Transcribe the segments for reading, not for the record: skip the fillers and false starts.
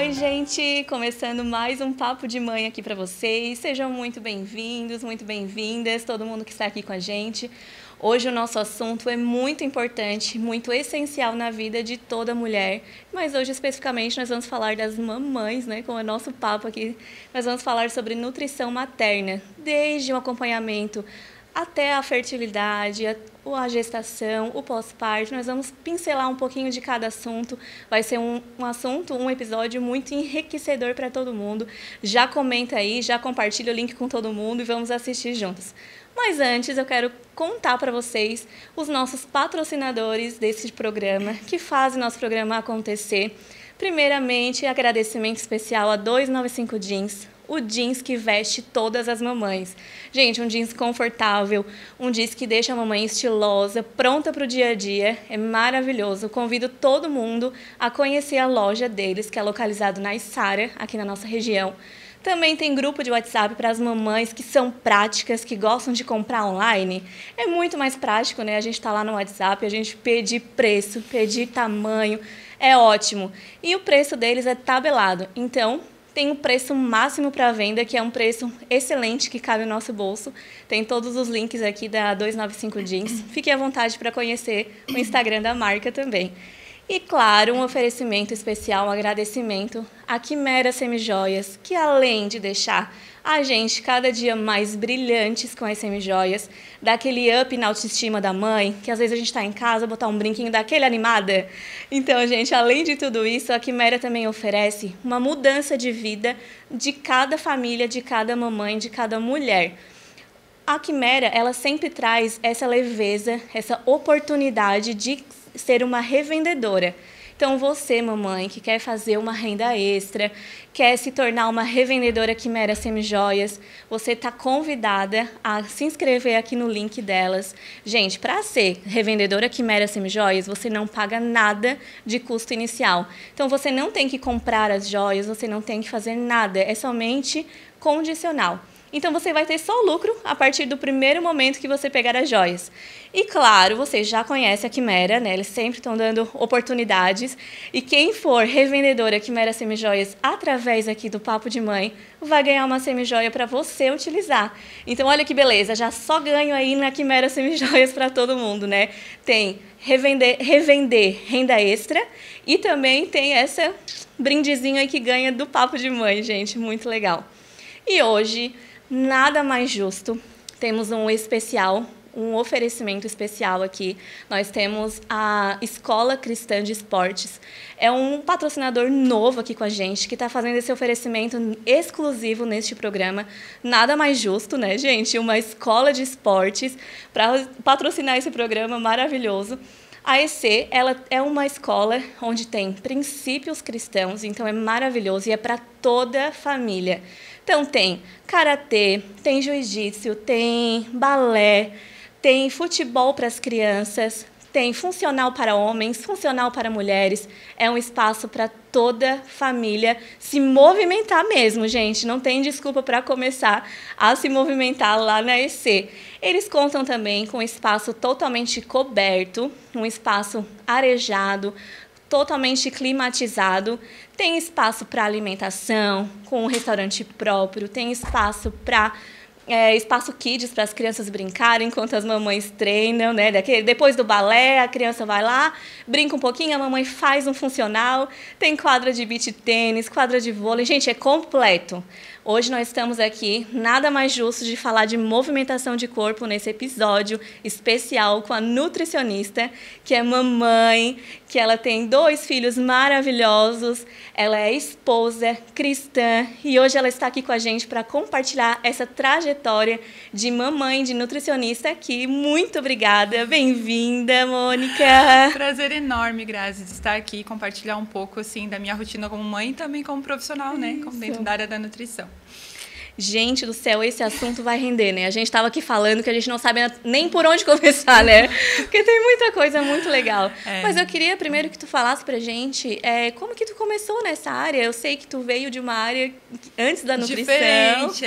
Oi, gente! Começando mais um Papo de Mãe aqui para vocês. Sejam muito bem-vindos, muito bem-vindas, todo mundo que está aqui com a gente. Hoje o nosso assunto é muito importante, muito essencial na vida de toda mulher, mas hoje especificamente nós vamos falar das mamães, né? Com o nosso papo aqui, nós vamos falar sobre nutrição materna, desde o acompanhamento até a fertilidade, a gestação, o pós-parto. Nós vamos pincelar um pouquinho de cada assunto. Vai ser um episódio muito enriquecedor para todo mundo. Já comenta aí, já compartilha o link com todo mundo e vamos assistir juntos. Mas antes eu quero contar para vocês os nossos patrocinadores desse programa, que fazem nosso programa acontecer. Primeiramente, agradecimento especial a 295 Jeans, o jeans que veste todas as mamães. Gente, um jeans confortável, um jeans que deixa a mamãe estilosa, pronta para o dia a dia, é maravilhoso. Convido todo mundo a conhecer a loja deles, que é localizado na Içara, aqui na nossa região. Também tem grupo de WhatsApp para as mamães que são práticas, que gostam de comprar online. É muito mais prático, né? A gente está lá no WhatsApp, a gente pedir preço, pedir tamanho, é ótimo. E o preço deles é tabelado, então tem o preço máximo para venda, que é um preço excelente, que cabe no nosso bolso. Tem todos os links aqui da 295 Jeans. Fique à vontade para conhecer o Instagram da marca também. E, claro, um oferecimento especial, um agradecimento à Quimera Semijoias, que além de deixar a gente cada dia mais brilhantes com as semijoias, dá aquele up na autoestima da mãe, que às vezes a gente está em casa, botar um brinquinho daquele animada. Então, gente, além de tudo isso, a Quimera também oferece uma mudança de vida de cada família, de cada mamãe, de cada mulher. A Quimera, ela sempre traz essa leveza, essa oportunidade de ser uma revendedora. Então, você, mamãe, que quer fazer uma renda extra, quer se tornar uma revendedora Quimera Semijoias, você está convidada a se inscrever aqui no link delas. Gente, para ser revendedora Quimera Semijoias, você não paga nada de custo inicial. Então, você não tem que comprar as joias, você não tem que fazer nada, é somente condicional. Então, você vai ter só lucro a partir do primeiro momento que você pegar as joias. E, claro, você já conhece a Quimera, né? Eles sempre estão dando oportunidades. E quem for revendedora Quimera Semijoias através aqui do Papo de Mãe, vai ganhar uma semijoia para você utilizar. Então, olha que beleza, já só ganho aí na Quimera Semijoias para todo mundo, né? Tem revender renda extra e também tem essa brindezinho aí que ganha do Papo de Mãe, gente, muito legal. E hoje, nada mais justo, temos um oferecimento especial aqui. Nós temos a Escola Cristã de Esportes. É um patrocinador novo aqui com a gente, que está fazendo esse oferecimento exclusivo neste programa. Nada mais justo, né, gente? Uma escola de esportes para patrocinar esse programa maravilhoso. A EC, ela é uma escola onde tem princípios cristãos, então é maravilhoso e é para toda a família. Então tem karatê, tem jiu-jitsu, tem balé, tem futebol para as crianças, tem funcional para homens, funcional para mulheres. É um espaço para toda família se movimentar mesmo, gente. Não tem desculpa para começar a se movimentar lá na EC. Eles contam também com um espaço totalmente coberto, um espaço arejado, totalmente climatizado. Tem espaço para alimentação, com um restaurante próprio, tem espaço para espaço kids para as crianças brincarem enquanto as mamães treinam, né? Depois do balé, a criança vai lá, brinca um pouquinho, a mamãe faz um funcional, tem quadra de beach tênis, quadra de vôlei, gente, é completo. Hoje nós estamos aqui, nada mais justo de falar de movimentação de corpo nesse episódio especial com a nutricionista, que é mamãe, que ela tem 2 filhos maravilhosos, ela é esposa cristã e hoje ela está aqui com a gente para compartilhar essa trajetória de mamãe, de nutricionista aqui. Muito obrigada, bem-vinda, Mônica. Prazer enorme, Grazi, de estar aqui e compartilhar um pouco assim da minha rotina como mãe e também como profissional, né, como dentro da área da nutrição. Gente do céu, esse assunto vai render, né? A gente estava aqui falando que a gente não sabe nem por onde começar, né? Porque tem muita coisa muito legal. Mas eu queria primeiro que tu falasse pra gente como que tu começou nessa área. Eu sei que tu veio de uma área antes da nutrição. Diferente,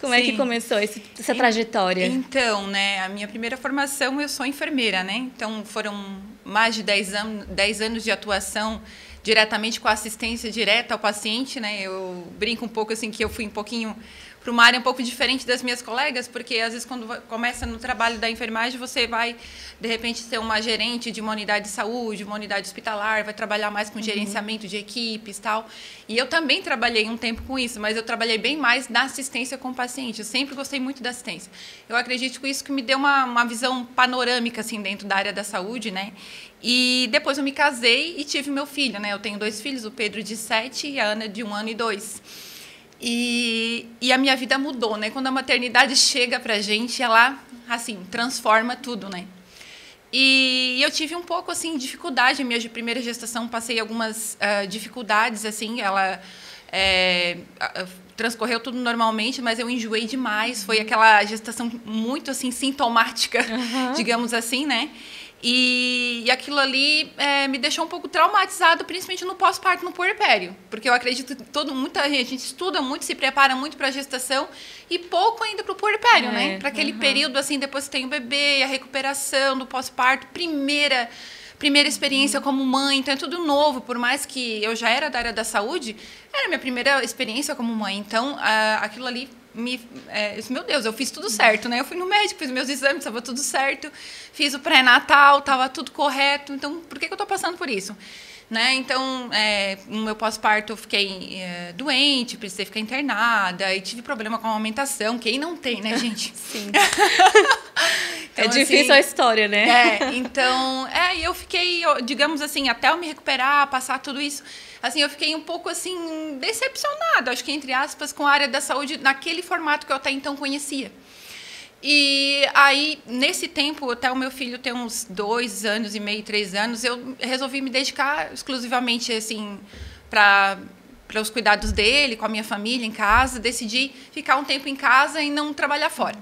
Como é que começou essa trajetória? Então, né, a minha primeira formação, eu sou enfermeira, né? Então, foram mais de 10 anos de atuação diretamente com a assistência direta ao paciente, né? Eu brinco um pouco assim que eu fui um pouquinho para uma área um pouco diferente das minhas colegas, porque às vezes quando começa no trabalho da enfermagem, você vai, de repente, ser uma gerente de uma unidade de saúde, uma unidade hospitalar, vai trabalhar mais com gerenciamento de equipes e tal. E eu também trabalhei um tempo com isso, mas eu trabalhei bem mais na assistência com o paciente. Eu sempre gostei muito da assistência. Eu acredito que isso que me deu uma visão panorâmica, assim, dentro da área da saúde, né? E depois eu me casei e tive meu filho, né? Eu tenho 2 filhos, o Pedro de 7 e a Ana de 1 ano e 2. E a minha vida mudou, né? Quando a maternidade chega pra gente, ela, assim, transforma tudo, né? E eu tive um pouco, assim, dificuldade. Minha primeira gestação, passei algumas dificuldades, assim. Ela transcorreu tudo normalmente, mas eu enjoei demais. Foi aquela gestação muito, assim, sintomática, digamos assim, né? E aquilo ali me deixou um pouco traumatizado, principalmente no pós-parto, no puerpério. Porque eu acredito que muita gente estuda muito, se prepara muito para a gestação e pouco ainda para o puerpério, né? Para aquele período, assim, depois que tem o bebê, a recuperação do pós-parto, primeira experiência como mãe, então é tudo novo. Por mais que eu já era da área da saúde, era a minha primeira experiência como mãe. Então, aquilo ali meu Deus, eu fiz tudo certo, né? Eu fui no médico, fiz meus exames, estava tudo certo, fiz o pré-natal, estava tudo correto. Então, por que eu estou passando por isso? Né? Então, no meu pós-parto, eu fiquei doente, precisei ficar internada e tive problema com a amamentação. Quem não tem, né, gente? Sim. Então, é difícil a história, né? Então, eu fiquei, digamos assim, até eu me recuperar, passar tudo isso, assim, eu fiquei um pouco, assim, decepcionada, acho que, entre aspas, com a área da saúde naquele formato que eu até então conhecia. E aí, nesse tempo, até o meu filho ter uns 2 anos e meio, 3 anos, eu resolvi me dedicar exclusivamente, assim, para os cuidados dele, com a minha família em casa. Decidi ficar um tempo em casa e não trabalhar fora.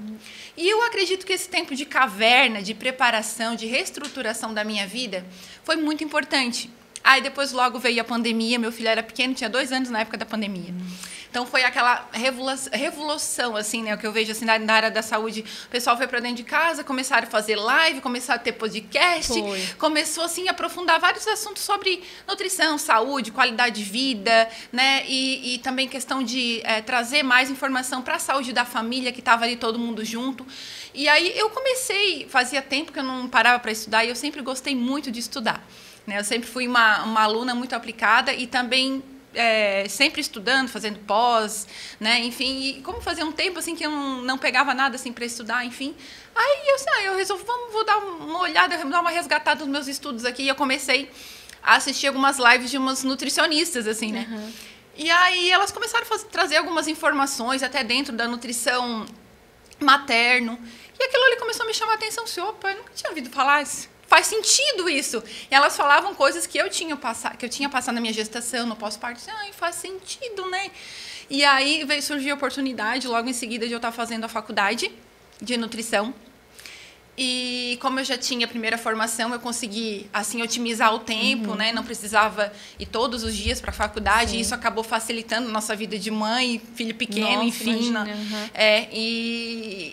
E eu acredito que esse tempo de caverna, de preparação, de reestruturação da minha vida foi muito importante. Aí depois logo veio a pandemia, meu filho era pequeno, tinha 2 anos na época da pandemia. Então foi aquela revolução, assim, né, o que eu vejo assim, na área da saúde. O pessoal foi para dentro de casa, começaram a fazer live, começaram a ter podcast, começou assim a aprofundar vários assuntos sobre nutrição, saúde, qualidade de vida, né, e também questão de trazer mais informação para a saúde da família, que estava ali todo mundo junto. E aí eu comecei, fazia tempo que eu não parava para estudar e eu sempre gostei muito de estudar. Eu sempre fui uma aluna muito aplicada e também sempre estudando, fazendo pós, né? Enfim, e como fazia um tempo assim que eu não pegava nada assim para estudar, enfim, aí eu resolvi, vou dar uma olhada, dar uma resgatada nos meus estudos aqui. E eu comecei a assistir algumas lives de umas nutricionistas, assim, né? E aí elas começaram a trazer algumas informações até dentro da nutrição materno. E aquilo ali começou a me chamar a atenção. Opa, eu nunca tinha ouvido falar isso. Faz sentido isso. E elas falavam coisas que eu tinha passado na minha gestação, no pós-parto. Faz sentido, né? E aí surgiu a oportunidade, logo em seguida, de eu estar fazendo a faculdade de nutrição. E como eu já tinha a primeira formação, eu consegui, assim, otimizar o tempo, né? Não precisava ir todos os dias para a faculdade. Sim. E isso acabou facilitando nossa vida de mãe, filho pequeno, nossa, enfim.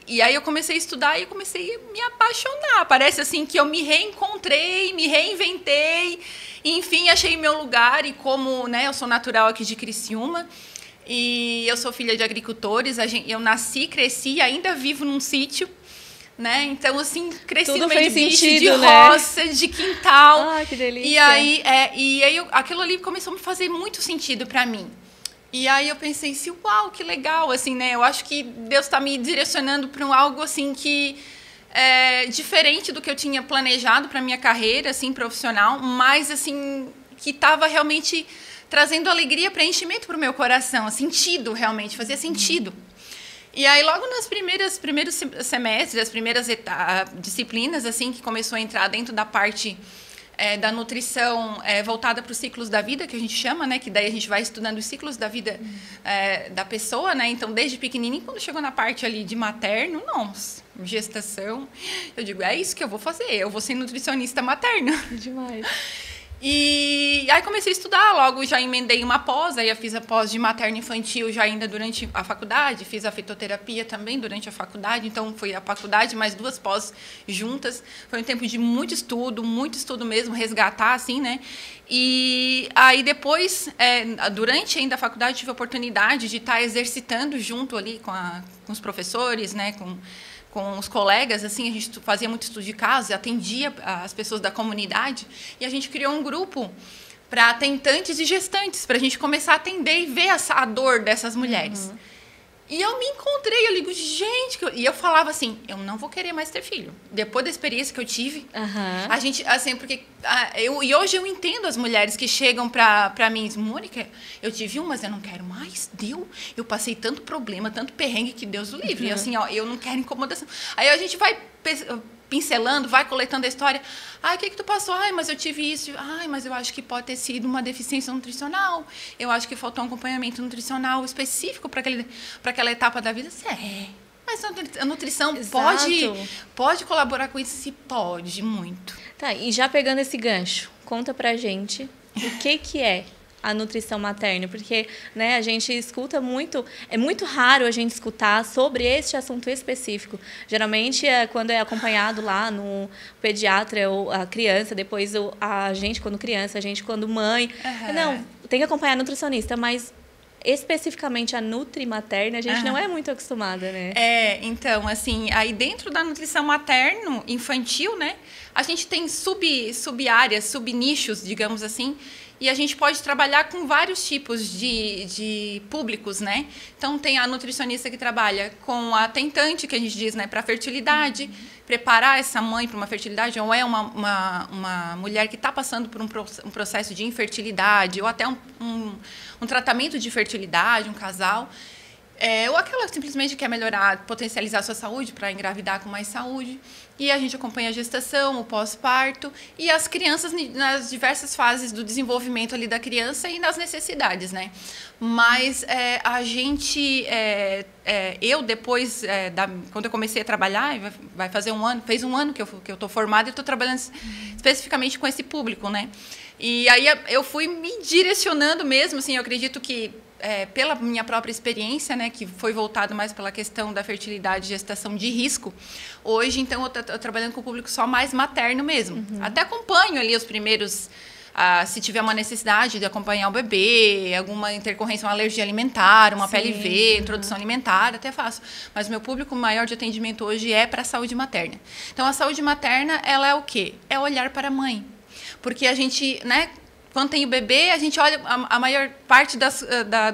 E aí eu comecei a estudar e eu comecei a me apaixonar. Parece, assim, que eu me reencontrei, me reinventei. E, enfim, achei meu lugar. E como, né, eu sou natural aqui de Criciúma, e eu sou filha de agricultores, eu nasci, cresci e ainda vivo num sítio. Né? Então, assim, cresci no meio de bicho, de roça, de quintal. Ah, que delícia. E aí aquilo ali começou a fazer muito sentido para mim. E aí eu pensei assim, uau, que legal, assim, né? Eu acho que Deus está me direcionando para algo, assim, que é diferente do que eu tinha planejado para minha carreira, assim, profissional, mas, assim, que estava realmente trazendo alegria, preenchimento para o meu coração, sentido, realmente, fazia sentido. E aí, logo nos primeiros semestres, as primeiras disciplinas, assim, que começou a entrar dentro da parte da nutrição voltada para os ciclos da vida, que a gente chama, né? Que daí a gente vai estudando os ciclos da vida da pessoa, né? Então, desde pequenininho, quando chegou na parte ali de materno, nossa, gestação, eu digo, é isso que eu vou fazer, eu vou ser nutricionista materno. Demais. E aí comecei a estudar, logo já emendei uma pós, aí eu fiz a pós de materno-infantil já ainda durante a faculdade, fiz a fitoterapia também durante a faculdade, então foi a faculdade mais 2 pós juntas. Foi um tempo de muito estudo mesmo, resgatar, assim, né? E aí depois, durante ainda a faculdade, tive a oportunidade de estar exercitando junto ali com os professores, né? Com os colegas, assim, a gente fazia muito estudo de caso, atendia as pessoas da comunidade, e a gente criou um grupo para tentantes e gestantes, para a gente começar a atender e ver a dor dessas mulheres. E eu me encontrei, eu digo, gente... E eu falava assim, eu não vou querer mais ter filho. Depois da experiência que eu tive, a gente, assim, porque... E hoje eu entendo as mulheres que chegam para mim, Mônica, eu tive mas eu não quero mais, eu passei tanto problema, tanto perrengue, que Deus o livre. E assim, ó, eu não quero incomodação. Aí a gente vai pincelando, vai coletando a história. O que tu passou? Mas eu tive isso. Mas eu acho que pode ter sido uma deficiência nutricional. Eu acho que faltou um acompanhamento nutricional específico para aquela etapa da vida. Mas a nutrição pode colaborar com isso? Se pode, muito. Tá, e já pegando esse gancho, conta pra gente o que é a nutrição materna, porque, né, a gente escuta muito, é muito raro a gente escutar sobre este assunto específico. Geralmente, quando é acompanhado lá no pediatra ou a criança, depois a gente quando criança, a gente quando mãe. Não, tem que acompanhar a nutricionista, mas especificamente a materna, a gente não é muito acostumada, né? Então, assim, aí dentro da nutrição materno-infantil, né, a gente tem sub-áreas, sub-nichos, digamos assim, e a gente pode trabalhar com vários tipos de públicos, né? Então, tem a nutricionista que trabalha com a tentante, que a gente diz, né, para fertilidade, preparar essa mãe para uma fertilidade, ou é uma mulher que está passando por um processo de infertilidade, ou até um tratamento de fertilidade, um casal. Ou aquela que simplesmente quer melhorar, potencializar a sua saúde para engravidar com mais saúde. E a gente acompanha a gestação, o pós-parto e as crianças nas diversas fases do desenvolvimento ali da criança e nas necessidades, né? Mas a gente... eu, depois, quando eu comecei a trabalhar, vai fazer fez um ano que eu estou formada e estou trabalhando especificamente com esse público, né? E aí eu fui me direcionando mesmo, assim, eu acredito que pela minha própria experiência, né, que foi voltado mais pela questão da fertilidade e gestação de risco, hoje, então, eu estou trabalhando com o público só mais materno mesmo. Até acompanho ali os primeiros, se tiver uma necessidade de acompanhar o bebê, alguma intercorrência, uma alergia alimentar, uma PLV, introdução alimentar, até faço. Mas o meu público maior de atendimento hoje é para a saúde materna. Então, a saúde materna, ela é o quê? É olhar para a mãe. Porque a gente, né, quando tem o bebê, a gente olha a maior parte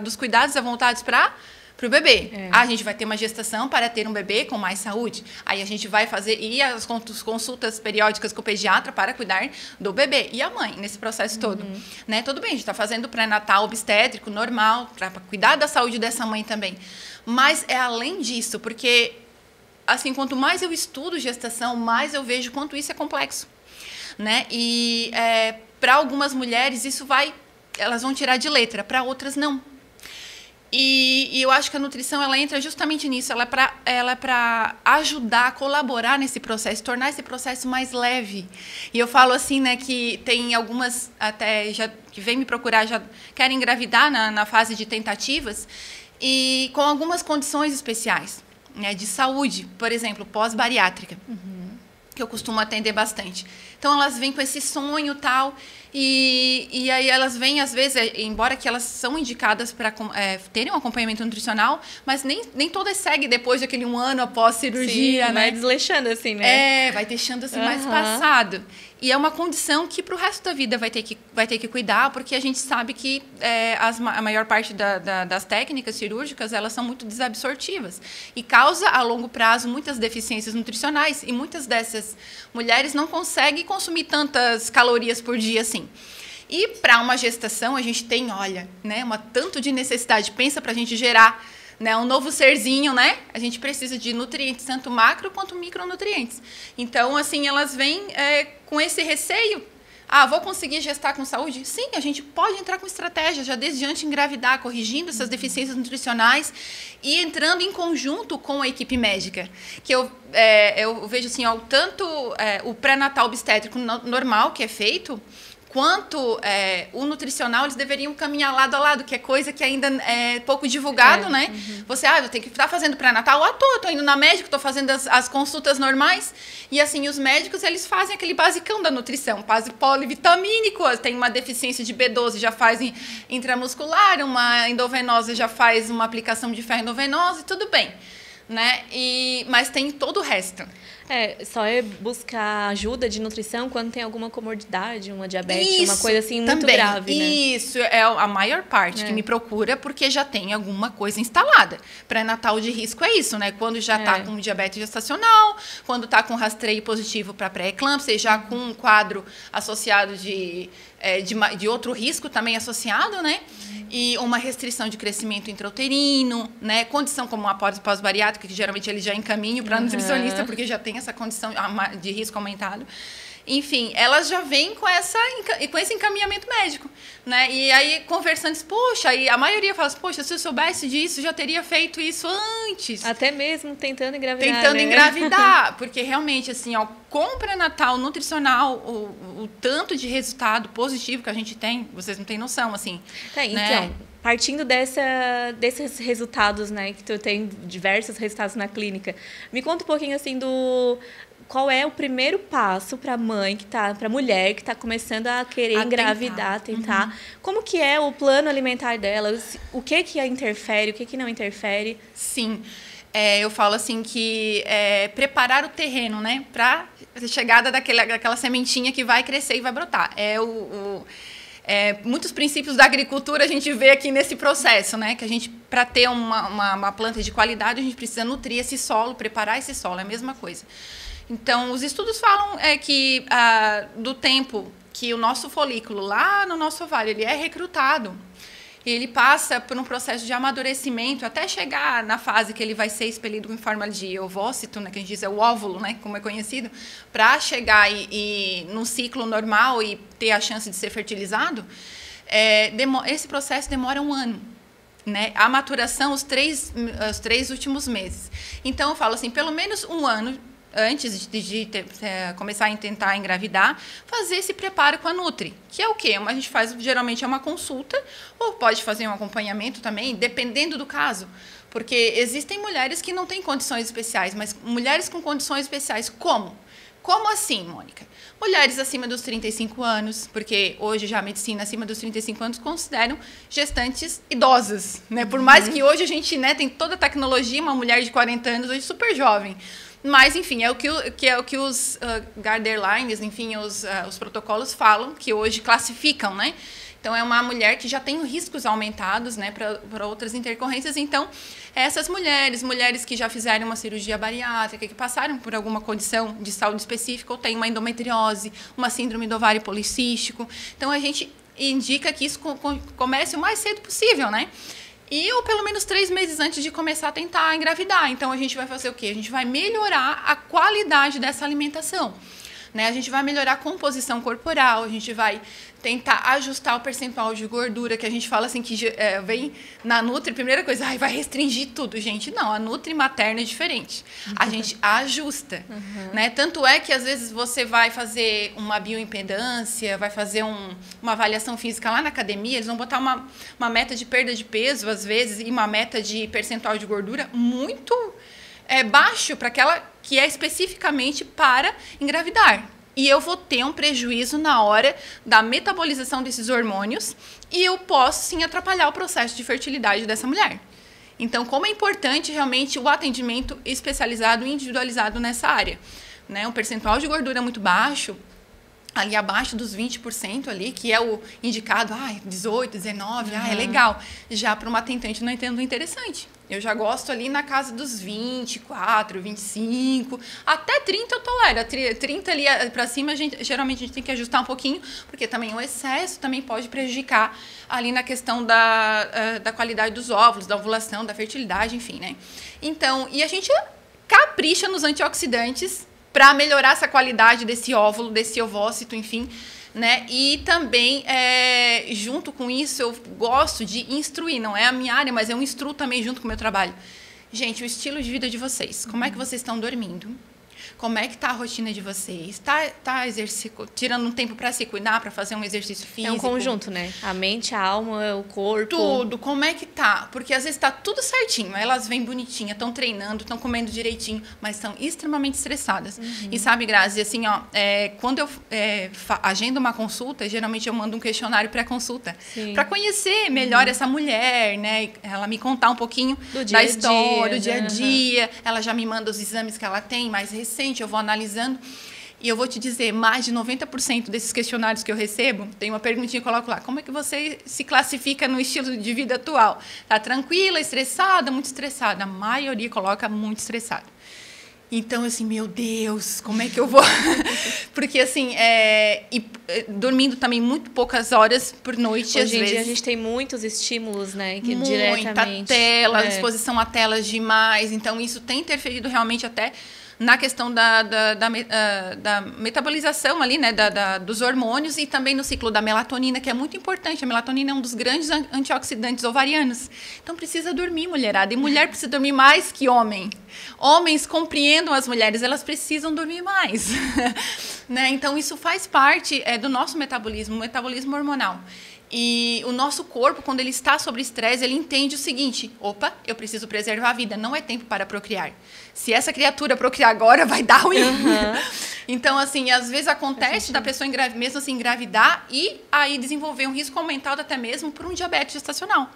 dos cuidados voltados para o bebê. A gente vai ter uma gestação para ter um bebê com mais saúde. Aí a gente vai fazer as consultas periódicas com o pediatra para cuidar do bebê. E a mãe, nesse processo todo. Né? Tudo bem, a gente está fazendo pré-natal obstétrico, normal, para cuidar da saúde dessa mãe também. Mas é além disso, porque assim, quanto mais eu estudo gestação, mais eu vejo quanto isso é complexo. Né? E para algumas mulheres elas vão tirar de letra, para outras não. E eu acho que a nutrição ela entra justamente nisso, ela é para ajudar, colaborar nesse processo, tornar esse processo mais leve. E eu falo assim, né, que tem algumas até que vêm me procurar, já querem engravidar na fase de tentativas, e com algumas condições especiais, né, de saúde, por exemplo, pós-bariátrica. Que eu costumo atender bastante. Então, elas vêm com esse sonho e tal, e aí elas vêm, às vezes, embora que elas são indicadas para terem um acompanhamento nutricional, mas nem todas seguem depois daquele 1 ano após cirurgia, né? Vai desleixando assim, né? Vai deixando assim mais passado. E é uma condição que para o resto da vida vai ter que cuidar, porque a gente sabe que a maior parte das técnicas cirúrgicas, elas são muito desabsortivas e causa a longo prazo muitas deficiências nutricionais, e muitas dessas mulheres não conseguem consumir tantas calorias por dia assim. E para uma gestação a gente tem, olha, né, tanto de necessidade, pensa para a gente gerar, né, um novo serzinho, né? A gente precisa de nutrientes, tanto macro quanto micronutrientes. Então, assim, elas vêm com esse receio. Vou conseguir gestar com saúde? Sim, a gente pode entrar com estratégia, já desde antes de engravidar, corrigindo essas deficiências nutricionais e entrando em conjunto com a equipe médica. Que eu vejo assim, tanto o pré-natal obstétrico normal que é feito, quanto o nutricional, eles deveriam caminhar lado a lado, que é coisa que ainda é pouco divulgado, né? Você, eu tenho que estar fazendo pré-natal à toa, tô indo na médica, tô fazendo as consultas normais, e assim, os médicos, eles fazem aquele basicão da nutrição, base polivitamínico, tem uma deficiência de B12, já faz intramuscular, uma endovenosa já faz uma aplicação de ferro endovenosa, e tudo bem, né? Mas tem todo o resto. Só é buscar ajuda de nutrição quando tem alguma comorbidade, uma diabetes, uma coisa assim muito grave, né? Isso, é a maior parte que me procura porque já tem alguma coisa instalada. Pré-natal de risco é isso, né? Quando já está com diabetes gestacional, quando está com rastreio positivo para pré-eclâmpsia, já com um quadro associado de outro risco também associado, né? E uma restrição de crescimento intrauterino, né? Condição como a pós-bariátrica, que geralmente ele já encaminha para nutricionista, porque já tem essa condição de risco aumentado. Enfim, elas já vêm com esse encaminhamento médico, né? E aí, conversando, poxa, aí a maioria fala assim, poxa, se eu soubesse disso, já teria feito isso antes. Até mesmo tentando engravidar, Tentando engravidar, porque realmente, assim, com o pré-natal nutricional, o tanto de resultado positivo que a gente tem, vocês não têm noção, assim. Né? Então, partindo desses resultados, né, que tu tem diversos resultados na clínica, me conta um pouquinho, assim, qual é o primeiro passo para a mãe, para a mulher que está começando a querer engravidar, tentar. Como que é o plano alimentar dela? O que interfere, o que não interfere? Sim. Eu falo assim que preparar o terreno, né, para a chegada daquela sementinha que vai crescer e vai brotar. Muitos princípios da agricultura a gente vê aqui nesse processo, né? Que a gente, para ter uma planta de qualidade, a gente precisa nutrir esse solo, preparar esse solo, é a mesma coisa. Então, os estudos falam que do tempo que o nosso folículo lá no nosso ovário ele é recrutado, ele passa por um processo de amadurecimento até chegar na fase que ele vai ser expelido em forma de ovócito, né, que a gente diz o óvulo, né, como é conhecido, para chegar num ciclo normal e ter a chance de ser fertilizado, esse processo demora 1 ano. Né? A maturação, os três últimos meses. Então, eu falo assim, pelo menos 1 ano antes de começar a tentar engravidar, fazer esse preparo com a Nutri, que é o quê? A gente faz, geralmente, uma consulta, ou pode fazer um acompanhamento também, dependendo do caso, porque existem mulheres que não têm condições especiais, mas mulheres com condições especiais, como? Como assim, Mônica? Mulheres acima dos 35 anos, porque hoje já a medicina acima dos 35 anos consideram gestantes idosas, né? Por mais que hoje a gente, né, tem toda a tecnologia, uma mulher de 40 anos hoje super jovem. Mas, enfim, é o que os guidelines, enfim, os protocolos falam, que hoje classificam, né? Então, é uma mulher que já tem riscos aumentados, né, para outras intercorrências. Então, essas mulheres que já fizeram uma cirurgia bariátrica, que passaram por alguma condição de saúde específica, ou têm uma endometriose, uma síndrome do ovário policístico. Então, a gente indica que isso comece o mais cedo possível, né? Ou pelo menos 3 meses antes de começar a tentar engravidar. Então, a gente vai fazer o quê? A gente vai melhorar a qualidade dessa alimentação. Né? A gente vai melhorar a composição corporal, a gente vai tentar ajustar o percentual de gordura, que a gente fala assim, que vem na Nutri, primeira coisa, vai restringir tudo, gente. Não, a Nutri materna é diferente. A gente ajusta. Né? Tanto é que, às vezes, você vai fazer uma bioimpedância, vai fazer uma avaliação física lá na academia, eles vão botar uma meta de perda de peso, às vezes, e uma meta de percentual de gordura muito baixo para aquela que é especificamente para engravidar. E eu vou ter um prejuízo na hora da metabolização desses hormônios e eu posso, sim, atrapalhar o processo de fertilidade dessa mulher. Então, como é importante realmente o atendimento especializado e individualizado nessa área. Né? Um percentual de gordura muito baixo, ali abaixo dos 20% ali, que é o indicado, 18, 19, é legal. Já para uma tentante não entendo interessante. Eu já gosto ali na casa dos 24, 25, até 30 eu tolero. 30 ali para cima, geralmente a gente tem que ajustar um pouquinho, porque também o excesso também pode prejudicar ali na questão da qualidade dos óvulos, da ovulação, da fertilidade, enfim, né? Então, e a gente capricha nos antioxidantes para melhorar essa qualidade desse óvulo, desse ovócito, enfim, né? E também, junto com isso, eu gosto de instruir, não é a minha área, mas eu instruo também junto com o meu trabalho. Gente, o estilo de vida de vocês, como é que vocês estão dormindo? Como é que tá a rotina de vocês? Tá tirando um tempo para se cuidar, para fazer um exercício físico? É um conjunto, né? A mente, a alma, o corpo. Tudo. Como é que tá? Porque às vezes tá tudo certinho. Elas vêm bonitinhas, estão treinando, estão comendo direitinho, mas estão extremamente estressadas. E sabe, Grazi, assim, ó, quando eu agendo uma consulta, geralmente eu mando um questionário pré-consulta. Para conhecer melhor essa mulher, né? Ela me contar um pouquinho da história, do dia a dia. Ela já me manda os exames que ela tem mais recente. Eu vou analisando e eu vou te dizer, mais de 90% desses questionários que eu recebo, tem uma perguntinha que eu coloco lá, como é que você se classifica no estilo de vida atual? Tá tranquila, estressada, muito estressada? A maioria coloca muito estressada. Então, assim, meu Deus, como é que eu vou? Porque, assim, dormindo também muito poucas horas por noite, Hoje em dia a gente tem muitos estímulos, né? Que muita tela, exposição a telas demais. Então, isso tem interferido realmente até na questão da metabolização ali, né, dos hormônios e também no ciclo da melatonina, que é muito importante. A melatonina é um dos grandes antioxidantes ovarianos. Então, precisa dormir, mulherada. E mulher precisa dormir mais que homem. Homens compreendam as mulheres, elas precisam dormir mais. Né? Então, isso faz parte do nosso metabolismo, o metabolismo hormonal. E o nosso corpo, quando ele está sob estresse, ele entende o seguinte: opa, eu preciso preservar a vida, não é tempo para procriar. Se essa criatura procriar agora, vai dar ruim. Então, assim, às vezes acontece da pessoa mesmo assim engravidar e aí desenvolver um risco aumentado até mesmo por um diabetes gestacional.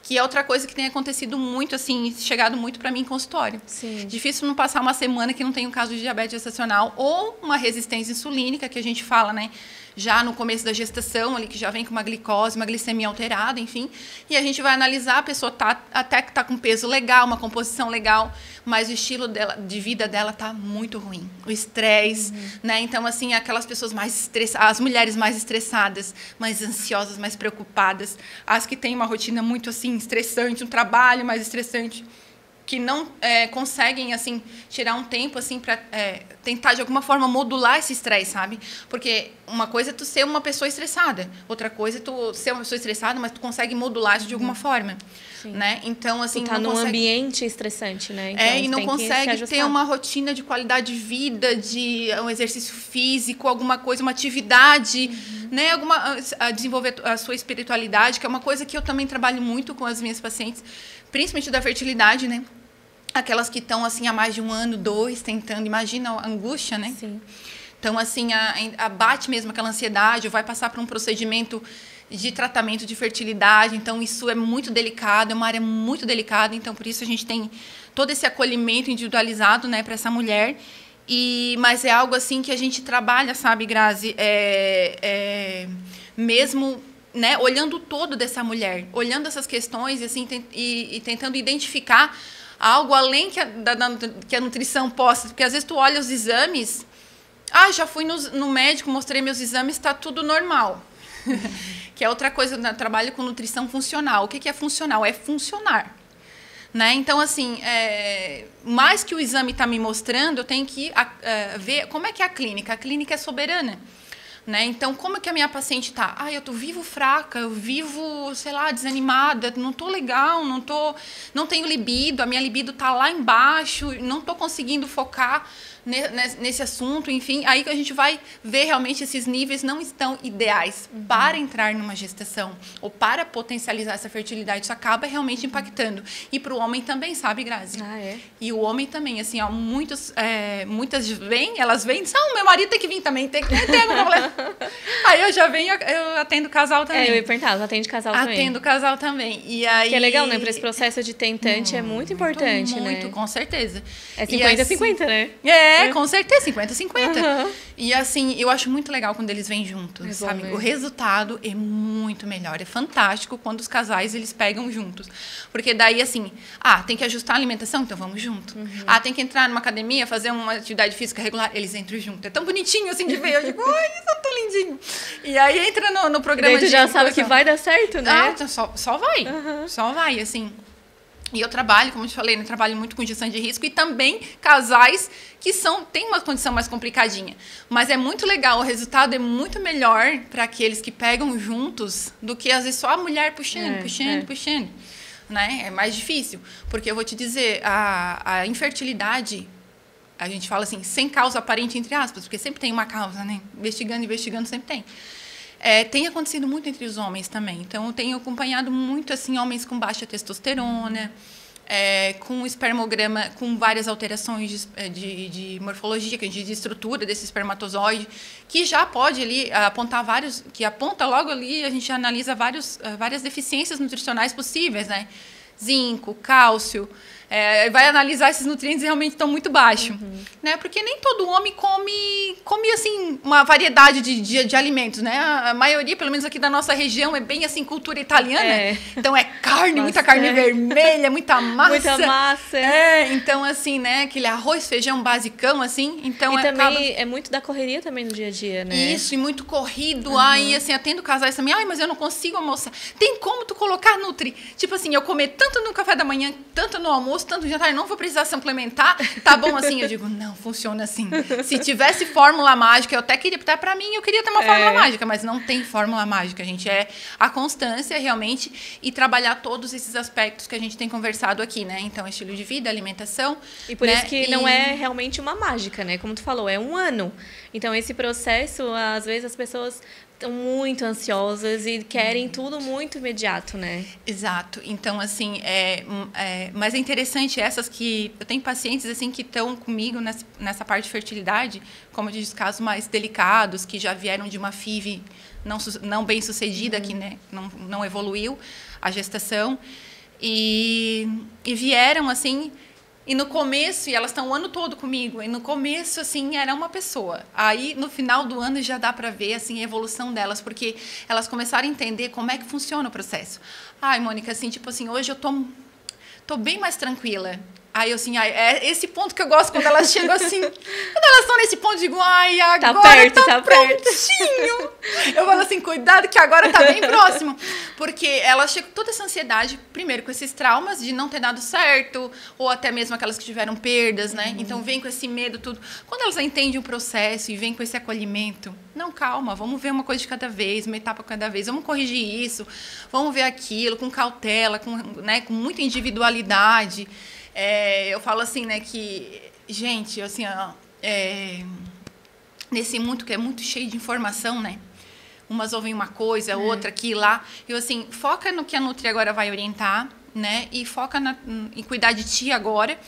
Que é outra coisa que tem acontecido muito, assim, chegado muito para mim em consultório. Sim. Difícil não passar uma semana que não tem um caso de diabetes gestacional ou uma resistência insulínica, que a gente fala, né? Já no começo da gestação, ali que já vem com uma glicose, uma glicemia alterada, enfim. E a gente vai analisar, a pessoa até que está com peso legal, uma composição legal, mas o estilo de vida dela está muito ruim. O estresse, né? Então, assim, aquelas pessoas mais estressadas, as mulheres mais estressadas, mais ansiosas, mais preocupadas, as que têm uma rotina muito, assim, estressante, um trabalho mais estressante, que não conseguem, assim, tirar um tempo, assim, para tentar, de alguma forma, modular esse estresse, sabe? Porque uma coisa é tu ser uma pessoa estressada, outra coisa é tu ser uma pessoa estressada, mas tu consegue modular isso de alguma forma, né? Então, assim, tu tá num ambiente estressante, né? Então, e não consegue ter uma rotina de qualidade de vida, de um exercício físico, alguma coisa, uma atividade, né? A desenvolver a sua espiritualidade, que é uma coisa que eu também trabalho muito com as minhas pacientes, principalmente da fertilidade, né? Aquelas que estão, assim, há mais de 1 ano, 2, tentando. Imagina a angústia, né? Sim. Então, assim, abate mesmo aquela ansiedade, ou vai passar por um procedimento de tratamento de fertilidade. Então, isso é muito delicado, é uma área muito delicada. Então, por isso a gente tem todo esse acolhimento individualizado, né, para essa mulher. Mas é algo, assim, que a gente trabalha, sabe, Grazi? Mesmo, né, olhando o todo dessa mulher, olhando essas questões assim, e tentando identificar algo além que a nutrição possa. Porque, às vezes, tu olha os exames... já fui no médico, mostrei meus exames, está tudo normal. Que é outra coisa, eu trabalho com nutrição funcional. O que é funcional? É funcionar. Né? Então, assim, mais que o exame está me mostrando, eu tenho que ver como é que é a clínica. A clínica é soberana. Né? Então, como é que a minha paciente está? Eu vivo fraca, eu vivo, sei lá, desanimada, não estou legal, não tenho libido, a minha libido está lá embaixo, não estou conseguindo focar nesse assunto, enfim. Aí que a gente vai ver realmente esses níveis não estão ideais para entrar numa gestação ou para potencializar essa fertilidade. Isso acaba realmente impactando. E para o homem também, sabe, Grazi? E o homem também, assim, ó, muitas elas vêm e dizem, meu marido tem que vir também, tem que ter uma mulher. Aí eu já venho, eu atendo casal também. Eu ia perguntar, atende casal também. Atendo casal também. E aí, que é legal, né? Para esse processo de tentante é muito importante, né? Muito, com certeza. É 50-50, né? Com certeza, 50-50. E, assim, eu acho muito legal quando eles vêm juntos, sabe? Mesmo. O resultado é muito melhor. É fantástico quando os casais, eles pegam juntos. Porque daí, assim, tem que ajustar a alimentação? Então vamos junto. Tem que entrar numa academia, fazer uma atividade física regular? Eles entram junto. É tão bonitinho, assim, de ver. Eu digo, isso é tão lindinho. E aí entra no programa de... tu já sabe que vai dar certo, né? Então só vai. Só vai, assim... E eu trabalho, como eu te falei, trabalho muito com gestão de risco e também casais que têm uma condição mais complicadinha. Mas é muito legal, o resultado é muito melhor para aqueles que pegam juntos do que, às vezes, só a mulher puxando. Né? É mais difícil. Porque eu vou te dizer, a infertilidade a gente fala assim, sem causa aparente, entre aspas, porque sempre tem uma causa, né? Investigando, sempre tem. Tem acontecido muito entre os homens também. Então, eu tenho acompanhado muito, assim, homens com baixa testosterona, com espermograma, com várias alterações de morfologia, de estrutura desse espermatozoide, que já pode ali apontar que aponta logo ali, a gente analisa várias deficiências nutricionais possíveis, né? Zinco, cálcio, vai analisar esses nutrientes e realmente estão muito baixos, né? Porque nem todo homem come assim, uma variedade de alimentos, né? A maioria, pelo menos aqui da nossa região, é bem assim, cultura italiana. Então, carne, muita carne vermelha, muita massa. Muita massa. Então, assim, né? Aquele arroz, feijão basicão, assim. Então, e também é muito da correria também no dia a dia, né? Isso, e muito corrido. Aí, assim, atendo casais também. Mas eu não consigo almoçar. Tem como tu colocar nutri? Tipo assim, eu comer tanto no café da manhã, tanto no almoço, tanto no jantar, não vou precisar suplementar, tá bom assim? Eu digo, não, funciona assim. Se tivesse fórmula mágica, eu até queria, para mim, eu queria ter uma fórmula mágica, mas não tem fórmula mágica, gente. É a constância, realmente, e trabalhar todos esses aspectos que a gente tem conversado aqui, né? Então, estilo de vida, alimentação. E por isso que não é realmente uma mágica, né? Como tu falou, é um ano. Então, esse processo, às vezes, as pessoas estão muito ansiosas e querem tudo muito imediato, né? Exato. Então, assim, mas é interessante essas que... Eu tenho pacientes, assim, que estão comigo nessa parte de fertilidade, como eu disse, casos mais delicados, que já vieram de uma FIV não bem sucedida, que, né, não evoluiu a gestação, e vieram, assim... E no começo, e elas estão o ano todo comigo, e no começo, assim, era uma pessoa. Aí, no final do ano, já dá para ver, assim, a evolução delas, porque elas começaram a entender como é que funciona o processo. Ai, Mônica, assim, tipo assim, hoje eu tô bem mais tranquila. Aí, eu assim, é esse ponto que eu gosto quando elas chegam assim. Quando elas estão nesse ponto, eu digo, ai, agora tá prontinho. Eu falo assim, cuidado que agora tá bem próximo. Porque elas chegam com toda essa ansiedade, primeiro com esses traumas de não ter dado certo, ou até mesmo aquelas que tiveram perdas, né? Então, vem com esse medo, tudo. Quando elas entendem o processo e vem com esse acolhimento, não, calma, vamos ver uma coisa de cada vez, uma etapa cada vez, vamos corrigir isso, vamos ver aquilo com cautela, com muita individualidade. Eu falo assim, né, que, gente, assim, nesse mundo que é muito cheio de informação, né, umas ouvem uma coisa, outra aqui, lá, eu, assim, foca no que a Nutri agora vai orientar, né, e foca em cuidar de ti agora,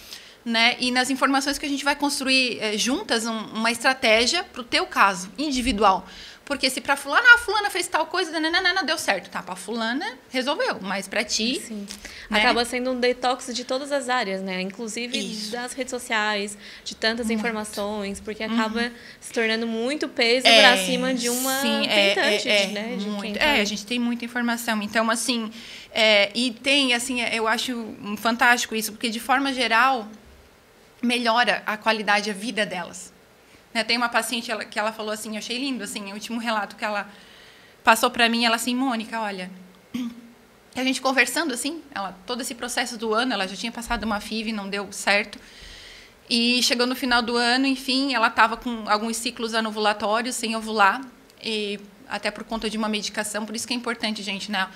né, e nas informações que a gente vai construir juntas uma estratégia para o teu caso, individual. Porque se para fulana fez tal coisa, não deu certo. Tá, para fulana resolveu, mas para ti... Sim. Né? Acaba sendo um detox de todas as áreas, né? Inclusive das redes sociais, de tantas informações, porque acaba se tornando muito peso para cima de uma tentante, né? Muito. A gente tem muita informação. Então, assim, e tem, assim, eu acho fantástico isso, porque de forma geral melhora a qualidade, a vida delas. Tem uma paciente que ela falou assim, eu achei lindo, assim, o último relato que ela passou para mim, ela assim, Mônica, olha, a gente conversando assim, todo esse processo do ano, ela já tinha passado uma FIV, não deu certo, e chegou no final do ano, enfim, ela estava com alguns ciclos anovulatórios, sem ovular, e até por conta de uma medicação, por isso que é importante, gente, né?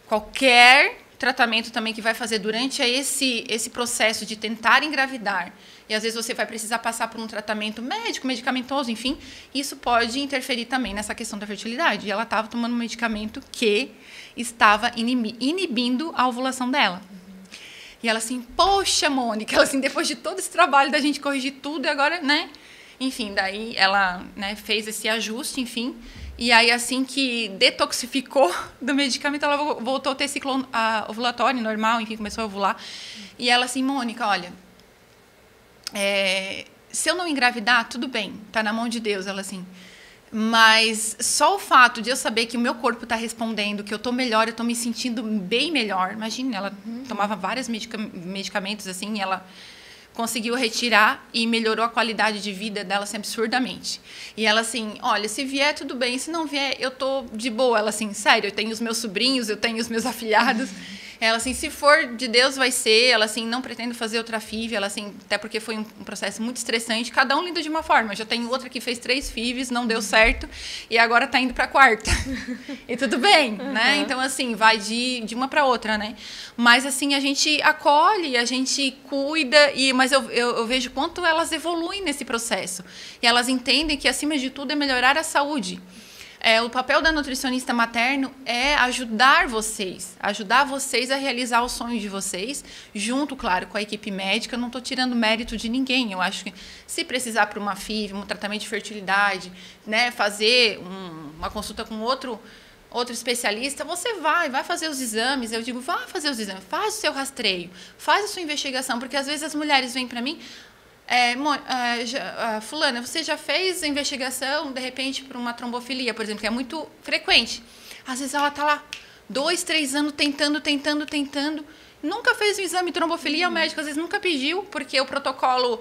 Qualquer tratamento também que vai fazer durante esse processo de tentar engravidar, e às vezes você vai precisar passar por um tratamento médico, medicamentoso, enfim, isso pode interferir também nessa questão da fertilidade. E ela estava tomando um medicamento que estava inibindo a ovulação dela. E ela assim, poxa, Mônica, ela assim, depois de todo esse trabalho da gente corrigir tudo, e agora, né? Enfim, daí ela, né, fez esse ajuste, enfim. E aí, assim que detoxificou do medicamento, ela voltou a ter ciclo ovulatório normal, enfim, começou a ovular. E ela assim, Mônica, olha, se eu não engravidar, tudo bem, tá na mão de Deus, ela assim. Mas só o fato de eu saber que o meu corpo está respondendo, que eu estou melhor, eu estou me sentindo bem melhor. Imagina, ela tomava vários medicamentos assim, e ela conseguiu retirar e melhorou a qualidade de vida dela assim, absurdamente. E ela assim, olha, se vier, tudo bem, se não vier, eu tô de boa. Ela assim, sério, eu tenho os meus sobrinhos, eu tenho os meus afilhados. Ela, assim, se for de Deus, vai ser. Ela, assim, não pretende fazer outra FIV. Ela, assim, até porque foi um processo muito estressante. Cada um lida de uma forma. Eu já tenho outra que fez 3 FIVs, não deu certo. E agora tá indo pra 4ª. E tudo bem, né? Então, assim, vai de uma pra outra, né? Mas, assim, a gente acolhe, a gente cuida. Mas eu vejo quanto elas evoluem nesse processo. E elas entendem que, acima de tudo, é melhorar a saúde. O papel da nutricionista materno é ajudar vocês a realizar os sonhos de vocês, junto, claro, com a equipe médica. Eu não estou tirando mérito de ninguém. Eu acho que se precisar para uma FIV, um tratamento de fertilidade, né, fazer uma consulta com outro especialista, você vai fazer os exames. Eu digo, vá fazer os exames, faz o seu rastreio, faz a sua investigação, porque às vezes as mulheres vêm para mim, fulana, você já fez a investigação, de repente, para uma trombofilia, por exemplo, que é muito frequente. Às vezes ela está lá 2, 3 anos tentando, nunca fez um exame de trombofilia, o médico às vezes nunca pediu, porque o protocolo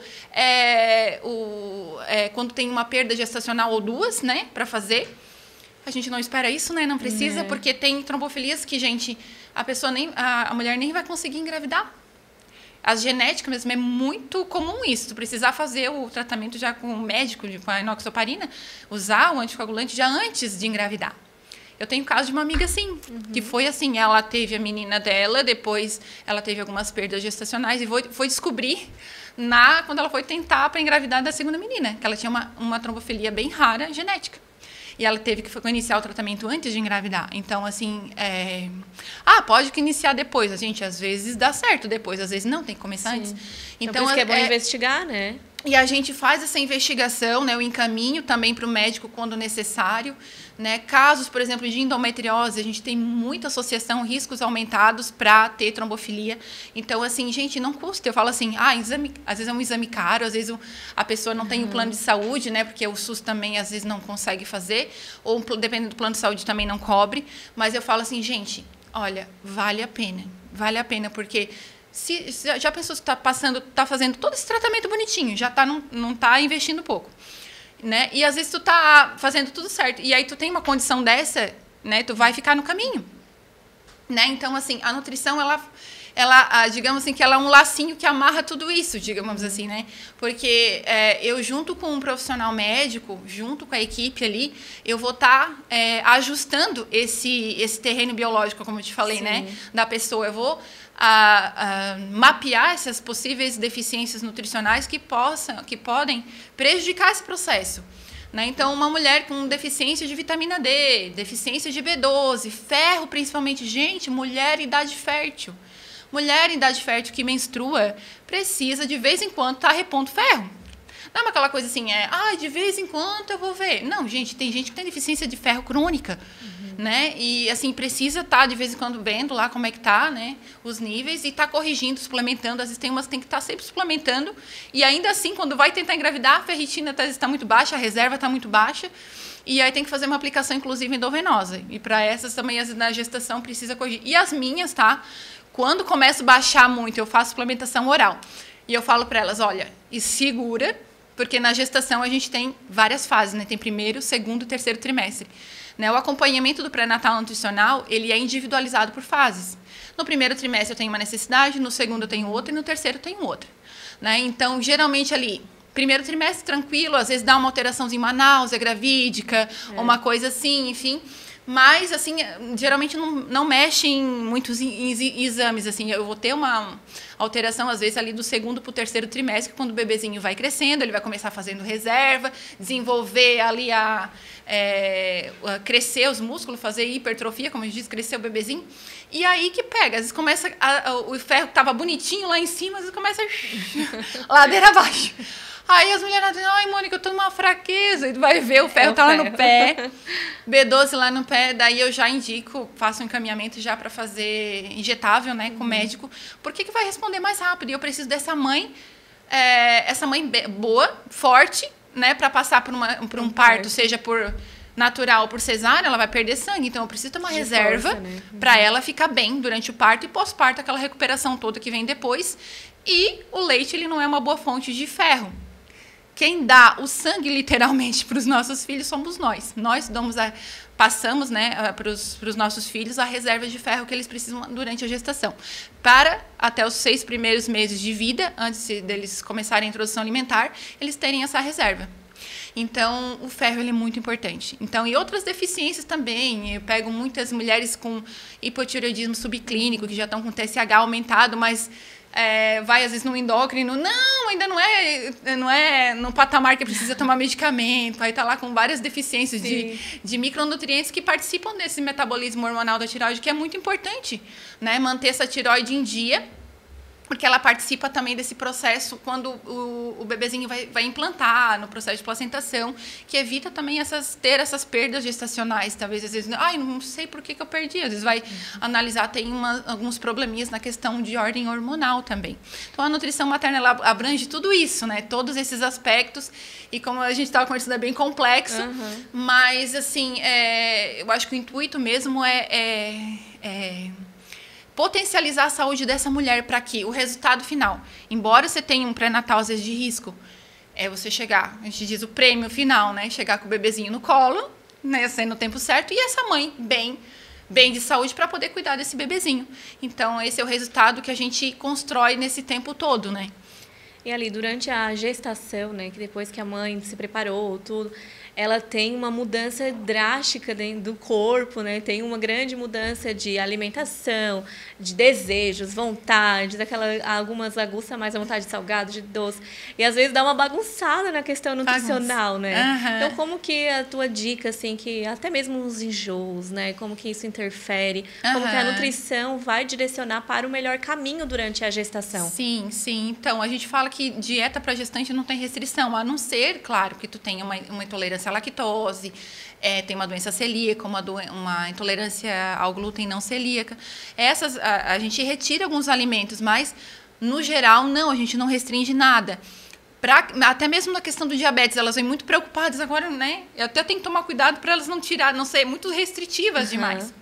quando tem uma perda gestacional ou 2, né, para fazer. A gente não espera isso, né, não precisa, porque tem trombofilias que, gente, a mulher nem vai conseguir engravidar. A genética mesmo é muito comum isso. Tu precisar fazer o tratamento já com o médico, com a enoxaparina, usar o anticoagulante já antes de engravidar. Eu tenho o caso de uma amiga assim, que foi assim, ela teve a menina dela, depois ela teve algumas perdas gestacionais e foi descobrir quando ela foi tentar para engravidar da segunda menina, que ela tinha uma trombofilia bem rara, genética. E ela teve que iniciar o tratamento antes de engravidar. Então, assim, pode que iniciar depois. A gente, às vezes, dá certo depois. Às vezes, não, tem que começar antes. Então, por isso que é bom investigar, né? E a gente faz essa investigação, né, o encaminho também para o médico quando necessário. Né? Casos, por exemplo, de endometriose, a gente tem muita associação, riscos aumentados para ter trombofilia. Então, assim, gente, não custa. Eu falo assim, exame, às vezes é um exame caro, às vezes a pessoa não tem um plano de saúde, né? Porque o SUS também, às vezes, não consegue fazer, ou dependendo do plano de saúde também não cobre. Mas eu falo assim, gente, olha, vale a pena, porque... já pensou que está fazendo todo esse tratamento bonitinho, já não está investindo pouco, né? E às vezes tu está fazendo tudo certo e aí tu tem uma condição dessa, né? Tu vai ficar no caminho, né? Então, assim, a nutrição ela digamos assim que ela é um lacinho que amarra tudo isso, digamos assim, né? Porque eu junto com um profissional médico, junto com a equipe ali, eu vou estar ajustando esse terreno biológico, como eu te falei, né? Da pessoa. Eu vou mapear essas possíveis deficiências nutricionais que podem prejudicar esse processo. Né? Então, uma mulher com deficiência de vitamina D, deficiência de B12, ferro principalmente, gente, mulher em idade fértil. Mulher em idade fértil que menstrua precisa, de vez em quando, estar repondo ferro. Não é aquela coisa assim, de vez em quando eu vou ver. Não, gente, tem gente que tem deficiência de ferro crônica. Né? E, assim, precisa estar, de vez em quando, vendo lá como é que tá, né? Os níveis e tá corrigindo, suplementando. Às vezes tem umas que tem que estar sempre suplementando. E, ainda assim, quando vai tentar engravidar, a ferritina às vezes está muito baixa, a reserva está muito baixa. E aí tem que fazer uma aplicação, inclusive, endovenosa. E, para essas também, na gestação, precisa corrigir. E as minhas, tá? Quando começo a baixar muito, eu faço suplementação oral. E eu falo para elas, olha, e segura, porque na gestação a gente tem várias fases, né? Tem primeiro, segundo e terceiro trimestre. Né? O acompanhamento do pré-natal nutricional, ele é individualizado por fases. No primeiro trimestre eu tenho uma necessidade, no segundo eu tenho outra e no terceiro eu tenho outra. Né? Então, geralmente ali, primeiro trimestre tranquilo, às vezes dá uma alteraçãozinha, uma náusea gravídica, uma coisa assim, enfim. Mas, assim, geralmente não mexe em muitos exames, assim. Eu vou ter uma alteração, às vezes, ali do segundo para o terceiro trimestre, quando o bebezinho vai crescendo, ele vai começar fazendo reserva, desenvolver ali crescer os músculos, fazer hipertrofia, como a gente diz, crescer o bebezinho. E aí que pega, às vezes começa, o ferro que estava bonitinho lá em cima, às vezes começa ladeira abaixo. Aí as mulheres dizem, ai, Mônica, eu tô numa fraqueza. E tu vai ver, o ferro tá lá no pé, B12 lá no pé. Daí eu já indico, faço um encaminhamento já para fazer injetável, né, com o médico. Porque que vai responder mais rápido. E eu preciso dessa mãe, essa mãe boa, forte, né, para passar por um parto, seja por natural ou por cesárea, ela vai perder sangue. Então eu preciso ter uma reserva, né, para ela ficar bem durante o parto e pós-parto, aquela recuperação toda que vem depois. E o leite, ele não é uma boa fonte de ferro. quem dá o sangue literalmente para os nossos filhos somos nós. Nós passamos, né, para os nossos filhos a reserva de ferro que eles precisam durante a gestação. Para até os 6 primeiros meses de vida, antes deles começarem a introdução alimentar, eles terem essa reserva. Então, o ferro ele é muito importante. Então, e outras deficiências também. Eu pego muitas mulheres com hipotireoidismo subclínico, que já estão com TSH aumentado, mas vai às vezes no endócrino. Não, ainda não é no patamar que precisa tomar medicamento. Aí está lá com várias deficiências de micronutrientes que participam desse metabolismo hormonal da tireoide, que é muito importante, né? Manter essa tireoide em dia, porque ela participa também desse processo quando o bebezinho vai implantar, no processo de placentação, que evita também ter essas perdas gestacionais. Talvez, às vezes, não sei por que eu perdi. Às vezes vai analisar, tem alguns probleminhas na questão de ordem hormonal também. Então, a nutrição materna, ela abrange tudo isso, né? Todos esses aspectos. E como a gente estava conversando, é bem complexo. Mas, assim, eu acho que o intuito mesmo é potencializar a saúde dessa mulher para que o resultado final, embora você tenha um pré-natal às vezes de risco, é você chegar, a gente diz o prêmio final, né? Chegar com o bebezinho no colo, né? Sendo no tempo certo, e essa mãe bem de saúde para poder cuidar desse bebezinho. Então, esse é o resultado que a gente constrói nesse tempo todo, né? E ali, durante a gestação, né? Que depois que a mãe se preparou, tudo, ela tem uma mudança drástica dentro do corpo, né? Tem uma grande mudança de alimentação, de desejos, vontades, algumas aguçam mais a vontade de salgado, de doce. E às vezes dá uma bagunçada na questão nutricional, né? Então, como que a tua dica, assim, que até mesmo os enjoos, né? Como que isso interfere? Como que a nutrição vai direcionar para o melhor caminho durante a gestação? Sim. Então, a gente fala que dieta para gestante não tem restrição, a não ser, claro, que tu tenha uma intolerância à lactose, tem uma doença celíaca, uma intolerância ao glúten não celíaca. Essas, a gente retira alguns alimentos, mas, no geral, não, a gente não restringe nada. Até mesmo na questão do diabetes, elas vêm muito preocupadas agora, né? Eu até tenho que tomar cuidado para elas não ser muito restritivas demais.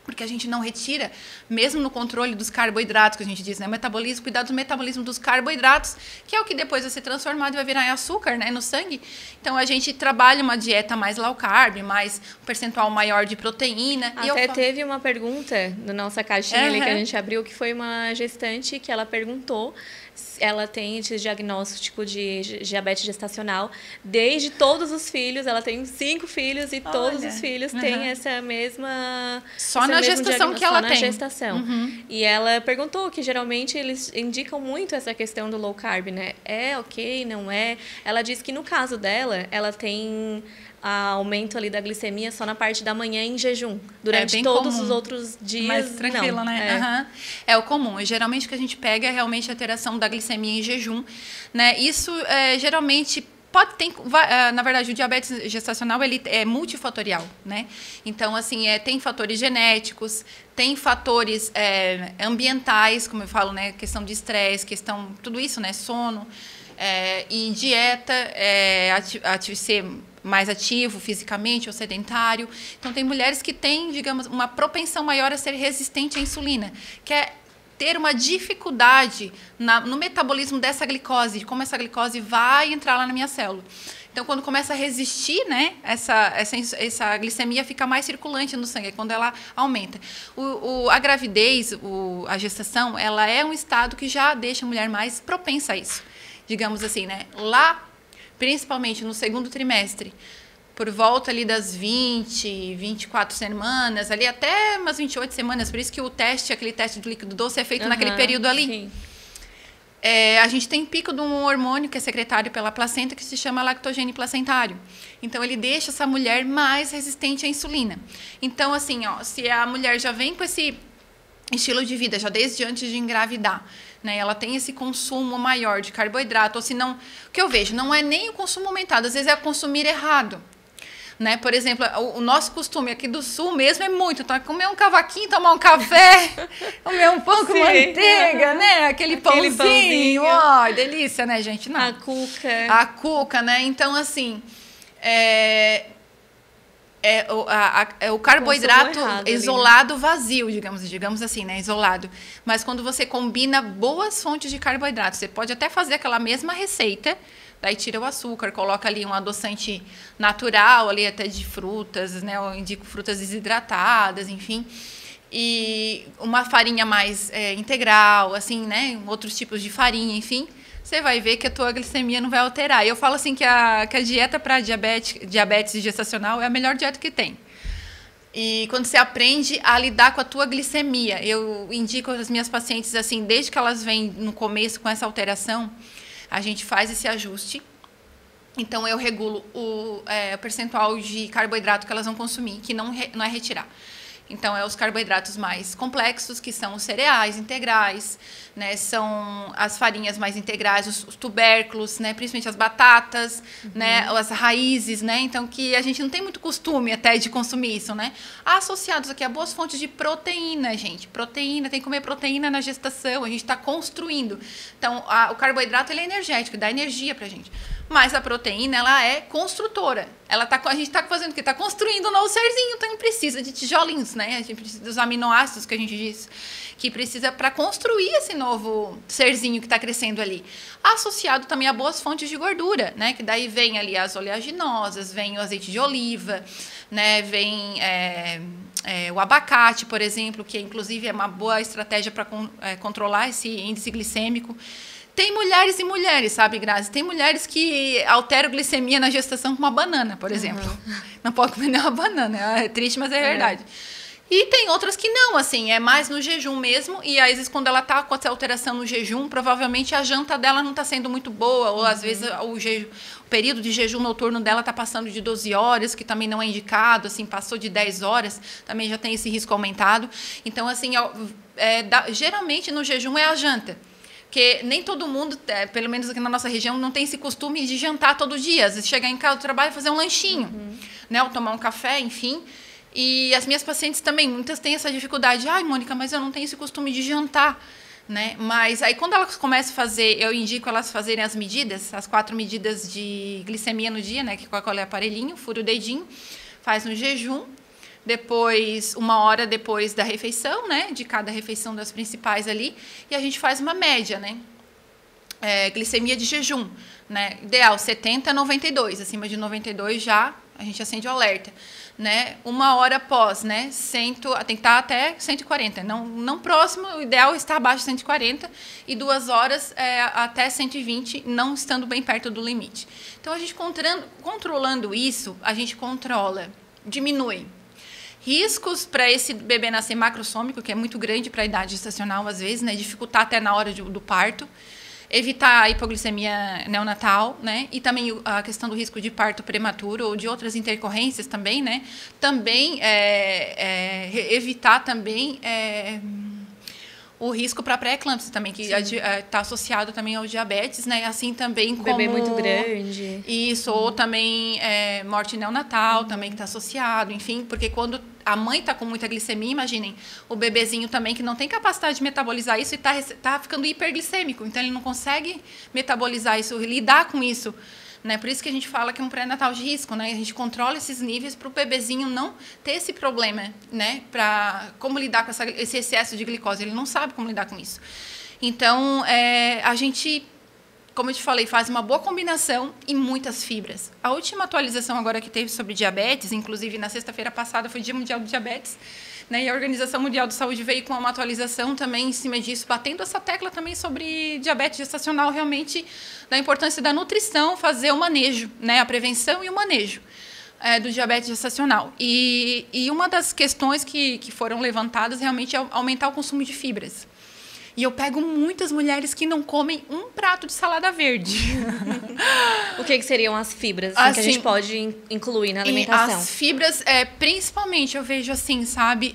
Porque a gente não retira, mesmo no controle dos carboidratos, que a gente diz, né? Metabolismo, cuidado do metabolismo dos carboidratos, que é o que depois vai ser transformado e vai virar em açúcar, né? No sangue. Então, a gente trabalha uma dieta mais low carb, mais um percentual maior de proteína. Até teve uma pergunta na nossa caixinha ali que a gente abriu, que foi uma gestante que ela perguntou. Ela tem esse diagnóstico de diabetes gestacional desde todos os filhos. Ela tem 5 filhos e todos os filhos têm essa mesma... Só na gestação que ela tem. Só na gestação. E ela perguntou que geralmente eles indicam muito essa questão do low carb, né? É ok, não é? Ela disse que no caso dela, ela tem aumento ali da glicemia só na parte da manhã em jejum. Durante todos comum. Os outros dias, mais tranquila, não. Né? É o comum. Geralmente o que a gente pega é realmente a alteração da glicemia em jejum, né? Isso geralmente na verdade, o diabetes gestacional ele é multifatorial, né? Então, assim, tem fatores genéticos, tem fatores ambientais, como eu falo, né? Questão de estresse, tudo isso, né? Sono, e dieta, ser mais ativo fisicamente ou sedentário. Então, tem mulheres que têm, digamos, uma propensão maior a ser resistente à insulina, que é ter uma dificuldade no metabolismo dessa glicose, de como essa glicose vai entrar lá na minha célula. Então, quando começa a resistir, né, essa glicemia fica mais circulante no sangue, é quando ela aumenta. A gravidez, a gestação, ela é um estado que já deixa a mulher mais propensa a isso. Digamos assim, né? Lá, principalmente no segundo trimestre, por volta ali das 24 semanas, ali até umas 28 semanas, por isso que aquele teste do líquido doce é feito naquele período ali. Sim. A gente tem pico de um hormônio que é secretado pela placenta, que se chama lactogênio placentário. Então, ele deixa essa mulher mais resistente à insulina. Então, assim, se a mulher já vem com esse estilo de vida, já desde antes de engravidar, né, ela tem esse consumo maior de carboidrato, ou se não, o que eu vejo, não é nem o consumo aumentado, às vezes é consumir errado. Né? Por exemplo, o nosso costume aqui do sul mesmo é muito, então, comer um cavaquinho, tomar um café, comer um pão com manteiga, né? Aquele pãozinho, delícia, né, gente? Não. A cuca, né? Então, assim, o carboidrato isolado, ali, né? Vazio, digamos assim, né? Isolado. Mas quando você combina boas fontes de carboidrato, você pode até fazer aquela mesma receita, Daí tira o açúcar, coloca ali um adoçante natural, ali até de frutas, né? Eu indico frutas desidratadas, enfim. E uma farinha mais integral, assim, né? Outros tipos de farinha, enfim. Você vai ver que a tua glicemia não vai alterar. E eu falo assim que a dieta para diabetes gestacional é a melhor dieta que tem. E quando você aprende a lidar com a tua glicemia, eu indico às minhas pacientes assim, desde que elas vêm no começo com essa alteração, a gente faz esse ajuste. Então, eu regulo o percentual de carboidrato que elas vão consumir, que não é retirar. Então, os carboidratos mais complexos, que são os cereais integrais, né? São as farinhas mais integrais, os tubérculos, né? Principalmente as batatas, né? As raízes, né? Então, que a gente não tem muito costume até de consumir isso, né? Associados aqui a boas fontes de proteína, gente. Proteína, tem que comer proteína na gestação, a gente está construindo. Então, o carboidrato, ele é energético, dá energia pra gente. Mas a proteína, ela é construtora. A gente está fazendo o quê? Está construindo um novo serzinho, então precisa de tijolinhos, né? A gente precisa dos aminoácidos que a gente diz que precisa para construir esse novo serzinho que está crescendo ali. Associado também a boas fontes de gordura, né? Que daí vem ali as oleaginosas, vem o azeite de oliva, né? Vem o abacate, por exemplo, que inclusive é uma boa estratégia para controlar esse índice glicêmico. Tem mulheres e mulheres, sabe, Grazi? Tem mulheres que alteram glicemia na gestação com uma banana, por exemplo. Não pode comer nem uma banana. É triste, mas é verdade. E tem outras que não, assim, é mais no jejum mesmo. E às vezes, quando ela está com essa alteração no jejum, provavelmente a janta dela não está sendo muito boa. Ou às vezes o período de jejum noturno dela está passando de 12 horas, que também não é indicado. Assim, passou de 10 horas, também já tem esse risco aumentado. Então, assim, geralmente no jejum é a janta. Porque nem todo mundo, pelo menos aqui na nossa região, não tem esse costume de jantar todo dia. Às vezes chegar em casa do trabalho e fazer um lanchinho, né? Ou tomar um café, enfim. E as minhas pacientes também, muitas têm essa dificuldade. Ai, Mônica, mas eu não tenho esse costume de jantar, né? Mas aí quando elas começam a fazer, eu indico elas fazerem as medidas, as 4 medidas de glicemia no dia, né? Que com aquele aparelhinho, fura o dedinho, faz no jejum. Depois, 1 hora depois da refeição, né? De cada refeição das principais ali. E a gente faz uma média, né? Glicemia de jejum, né? Ideal, 70 a 92. Acima de 92 já a gente acende o alerta, né? 1 hora após, né? Tem que estar até 140. Não próximo, o ideal é estar abaixo de 140. E 2 horas até 120, não estando bem perto do limite. Então, a gente controlando isso, a gente diminui riscos para esse bebê nascer macrossômico, que é muito grande para a idade gestacional, às vezes, né? Dificultar até na hora do parto. Evitar a hipoglicemia neonatal, né? E também a questão do risco de parto prematuro ou de outras intercorrências também, né? Também evitar também o risco para pré-eclâmpsia também, que está associado também ao diabetes, né? Assim também como... Bebê muito grande. Isso, ou também morte neonatal, também que está associado, enfim, porque quando a mãe está com muita glicemia, imaginem, o bebezinho também que não tem capacidade de metabolizar isso e está ficando hiperglicêmico, então ele não consegue metabolizar isso, lidar com isso, né? Por isso que a gente fala que é um pré-natal de risco, né? A gente controla esses níveis para o bebezinho não ter esse problema, né? Para como lidar com esse excesso de glicose, ele não sabe como lidar com isso. Então, a gente, como eu te falei, faz uma boa combinação e muitas fibras. A última atualização agora que teve sobre diabetes, inclusive na sexta-feira passada foi o Dia Mundial do Diabetes, né? E a Organização Mundial de Saúde veio com uma atualização também em cima disso, batendo essa tecla também sobre diabetes gestacional, realmente da importância da nutrição, fazer o manejo, né? A prevenção e o manejo do diabetes gestacional. E uma das questões que foram levantadas realmente é aumentar o consumo de fibras. E eu pego muitas mulheres que não comem um prato de salada verde. O que seriam as fibras assim, que a gente pode incluir na alimentação? As fibras, principalmente, eu vejo assim, sabe?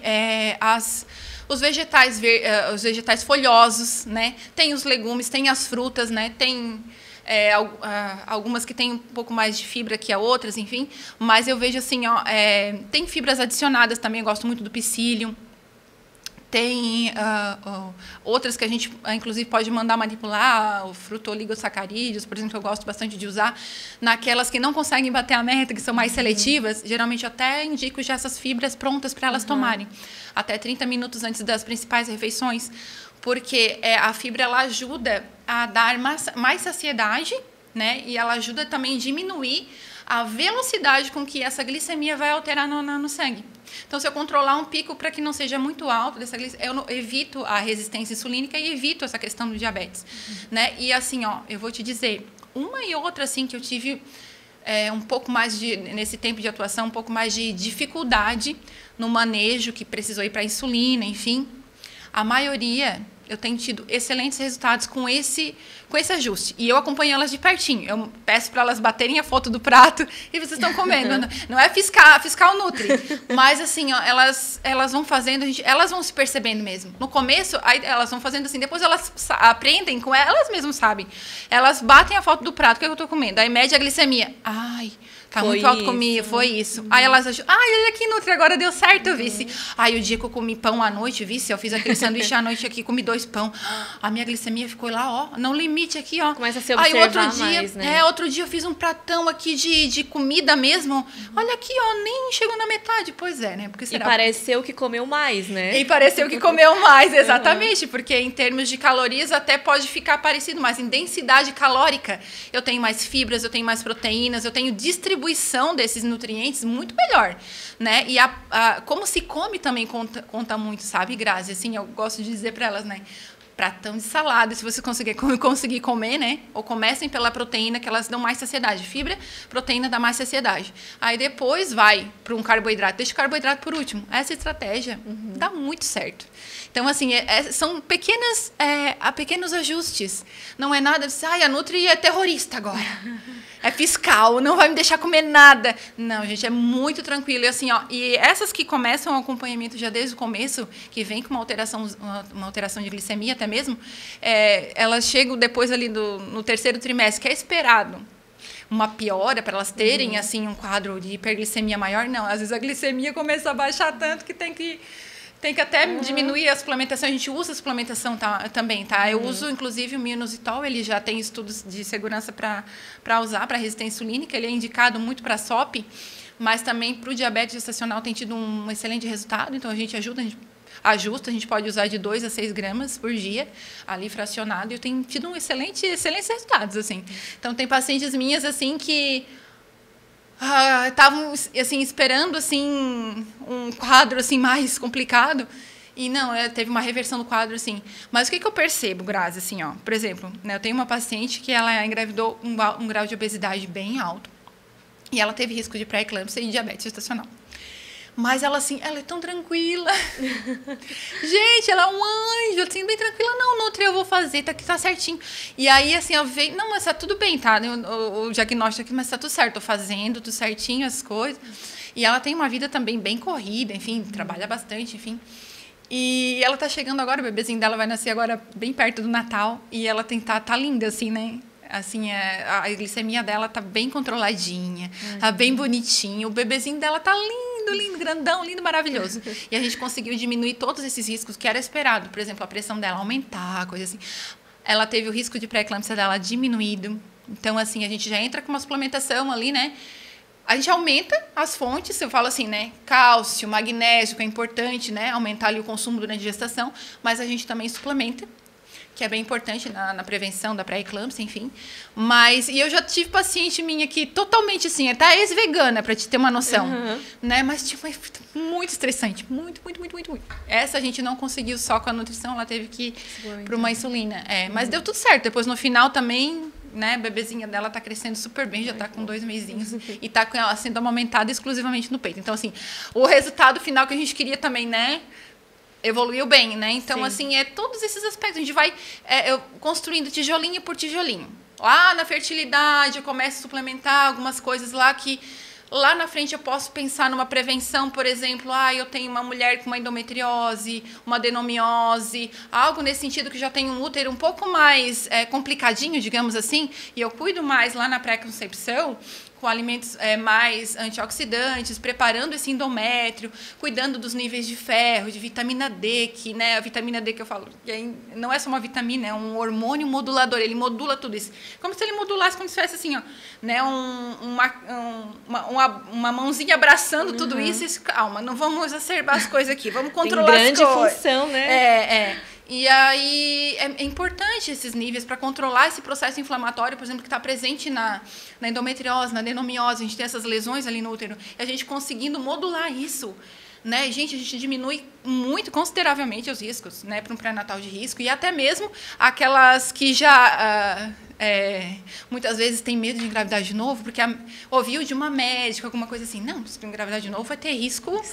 Os vegetais folhosos, né? Tem os legumes, tem as frutas, né? Tem algumas que têm um pouco mais de fibra que outras, enfim. Mas eu vejo assim, tem fibras adicionadas também, eu gosto muito do psyllium. Tem outras que a gente, inclusive, pode mandar manipular, o frutoligosacarídeos, por exemplo, que eu gosto bastante de usar, naquelas que não conseguem bater a meta, que são mais seletivas, geralmente eu até indico já essas fibras prontas para elas tomarem, até 30 minutos antes das principais refeições, porque a fibra ela ajuda a dar mais saciedade, né? E ela ajuda também a diminuir a velocidade com que essa glicemia vai alterar no sangue. Então, se eu controlar um pico para que não seja muito alto dessa glicemia, eu evito a resistência insulínica e evito essa questão do diabetes, né? E assim, ó, eu vou te dizer, uma e outra assim que eu tive um pouco mais nesse tempo de atuação, um pouco mais de dificuldade no manejo, que precisou ir para a insulina, enfim, a maioria eu tenho tido excelentes resultados com esse ajuste. E eu acompanho elas de pertinho. Eu peço para elas baterem a foto do prato e vocês estão comendo. Não é fiscal nutri. Mas, assim, ó, elas vão fazendo, elas vão se percebendo mesmo. No começo, aí elas vão fazendo assim, depois elas aprendem com elas mesmas, sabem. Elas batem a foto do prato, o que eu estou comendo? Aí mede a glicemia. Ai, tá muito alto comigo, foi isso. Aí elas acham, olha aqui, Nutri, agora deu certo, vice. Aí o dia que eu comi pão à noite, vice, eu fiz aquele sanduíche à noite aqui, comi 2 pão. A minha glicemia ficou lá, ó, no limite aqui, ó. Começa a se observar aí outro dia, mais, né? Outro dia eu fiz um pratão aqui de comida mesmo. Olha aqui, ó, nem chegou na metade. Pois é, né? Porque será? E pareceu que comeu mais, né? E pareceu que comeu mais, exatamente. Porque em termos de calorias até pode ficar parecido, mas em densidade calórica eu tenho mais fibras, eu tenho mais proteínas, eu tenho distribuição desses nutrientes muito melhor, né? E como se come também conta muito, sabe, Grazi? Assim, eu gosto de dizer para elas, né? Pratão de salada, se você conseguir comer, né? Ou comecem pela proteína, que elas dão mais saciedade. Fibra, proteína dá mais saciedade. Aí depois vai para um carboidrato. Deixa o carboidrato por último. Essa estratégia dá muito certo. Então, assim, são pequenos ajustes. Não é nada de a Nutri é terrorista agora. É fiscal, não vai me deixar comer nada. Não, gente, é muito tranquilo. E assim, ó, e essas que começam o acompanhamento já desde o começo, que vem com uma alteração de glicemia até mesmo, elas chegam depois ali no terceiro trimestre, que é esperado uma piora para elas terem assim um quadro de hiperglicemia maior. Não, às vezes a glicemia começa a baixar tanto que tem que até diminuir a suplementação. A gente usa a suplementação também, tá? Eu uso, inclusive, o minoxidil. Ele já tem estudos de segurança para usar para resistência insulínica. Ele é indicado muito para SOP, mas também para o diabetes gestacional tem tido um excelente resultado. Então, a gente ajusta, a gente pode usar de 2 a 6 gramas por dia, ali fracionado. E eu tenho tido excelentes resultados, assim. Então, tem pacientes minhas, assim, que estavam assim esperando assim um quadro assim mais complicado e não, teve uma reversão do quadro assim. Mas o que eu percebo, Grazi, assim, ó, por exemplo, né, eu tenho uma paciente que ela engravidou um grau de obesidade bem alto e ela teve risco de pré-eclâmpsia e diabetes gestacional. Mas ela, assim, ela é tão tranquila. Gente, ela é um anjo, assim, bem tranquila. Não, Nutri, eu vou fazer, tá certinho. E aí, assim, eu vejo, não, mas tá tudo bem, tá? O diagnóstico aqui, mas tá tudo certo, tô fazendo tudo certinho, as coisas. E ela tem uma vida também bem corrida, enfim, trabalha bastante, enfim. E ela tá chegando agora, o bebezinho dela vai nascer agora bem perto do Natal. E ela tá linda, assim, né? Assim, a glicemia dela tá bem controladinha, tá bem bonitinho. O bebezinho dela tá lindo, grandão, lindo, maravilhoso. E a gente conseguiu diminuir todos esses riscos que era esperado. Por exemplo, a pressão dela aumentar, coisa assim. Ela teve o risco de pré-eclâmpsia dela diminuído. Então, assim, a gente já entra com uma suplementação ali, né? A gente aumenta as fontes, eu falo assim, né? Cálcio, magnésio, que é importante, né? Aumentar ali o consumo durante a gestação. Mas a gente também suplementa, que é bem importante na prevenção da pré-eclâmpsia, enfim. E eu já tive paciente minha que totalmente assim, até ex-vegana, para te ter uma noção, né? Mas tipo, é muito estressante, muito. Essa a gente não conseguiu só com a nutrição, ela teve que ir para uma insulina. Mas deu tudo certo. Depois no final também, né, a bebezinha dela tá crescendo super bem, já tá com 2 mesinhos e tá sendo amamentada exclusivamente no peito. Então assim, o resultado final que a gente queria também, né, evoluiu bem, né? Então, sim, assim, todos esses aspectos. A gente vai construindo tijolinho por tijolinho. Lá na fertilidade, eu começo a suplementar algumas coisas lá que lá na frente eu posso pensar numa prevenção, por exemplo, eu tenho uma mulher com uma endometriose, uma adenomiose, algo nesse sentido que já tem um útero um pouco mais complicadinho, digamos assim, e eu cuido mais lá na pré-concepção, com alimentos mais antioxidantes, preparando esse endométrio, cuidando dos níveis de ferro, de vitamina D, que, né, a vitamina D que eu falo, não é só uma vitamina, é um hormônio modulador, ele modula tudo isso. Como se ele modulasse, como se fosse assim, ó, né, uma mãozinha abraçando tudo isso, calma, não vamos exacerbar as coisas aqui, vamos controlar as coisas. Tem grande função, né? E aí é importante esses níveis para controlar esse processo inflamatório, por exemplo, que está presente na endometriose, na adenomiose. A gente tem essas lesões ali no útero. E a gente conseguindo modular isso, né? Gente, a gente diminui muito, consideravelmente os riscos, né, para um pré-natal de risco. E até mesmo aquelas que já... muitas vezes tem medo de engravidar de novo, porque ouviu de uma médica, alguma coisa assim, não, se tu engravidar de novo vai ter risco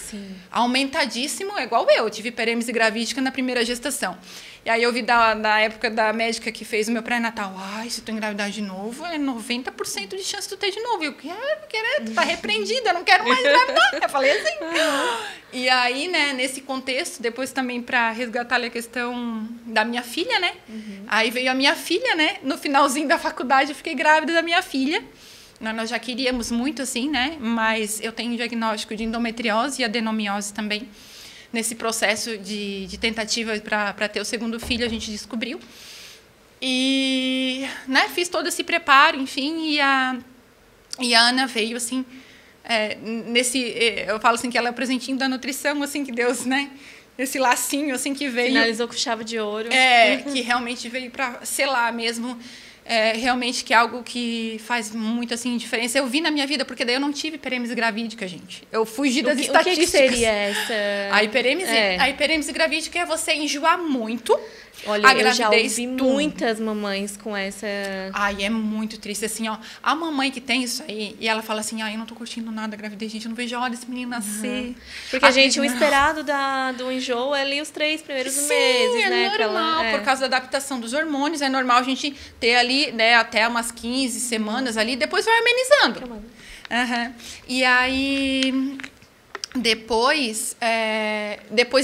aumentadíssimo, é igual eu tive hiperêmese gravídica na primeira gestação. E aí eu vi da época da médica que fez o meu pré-natal, se tu engravidar de novo, é 90% de chance de tu ter de novo. E eu quero, tu tá repreendida, eu não quero mais engravidar. Eu falei assim. E aí, né, nesse contexto, depois também para resgatar ali a questão da minha filha, né? Aí veio a minha filha, né? No finalzinho da faculdade, eu fiquei grávida da minha filha. Nós já queríamos muito, assim, né? Mas eu tenho diagnóstico de endometriose e adenomiose também. Nesse processo de tentativa para ter o segundo filho, a gente descobriu. E, né, fiz todo esse preparo, enfim, e a Ana veio, assim, eu falo assim que ela é o presentinho da nutrição, assim, que Deus, né, esse lacinho, assim, que veio... Finalizou com chave de ouro. Que realmente veio para selar mesmo, realmente que é algo que faz muito, assim, diferença. Eu vi na minha vida, porque daí eu não tive hiperêmese gravídica, gente. Eu fugi das estatísticas. O que seria essa? A hiperêmese gravídica é você enjoar muito. Olha, eu já ouvi muitas mamães com essa... Ai, é muito triste, assim, ó. A mamãe que tem isso aí, e ela fala assim, eu não tô curtindo nada a gravidez, gente, eu não vejo a hora desse menino nascer. Porque, gente, o esperado do enjoo é ali os 3 primeiros meses, né? É normal, por causa da adaptação dos hormônios, é normal a gente ter ali, né, até umas 15 semanas ali, depois vai amenizando. E aí... Depois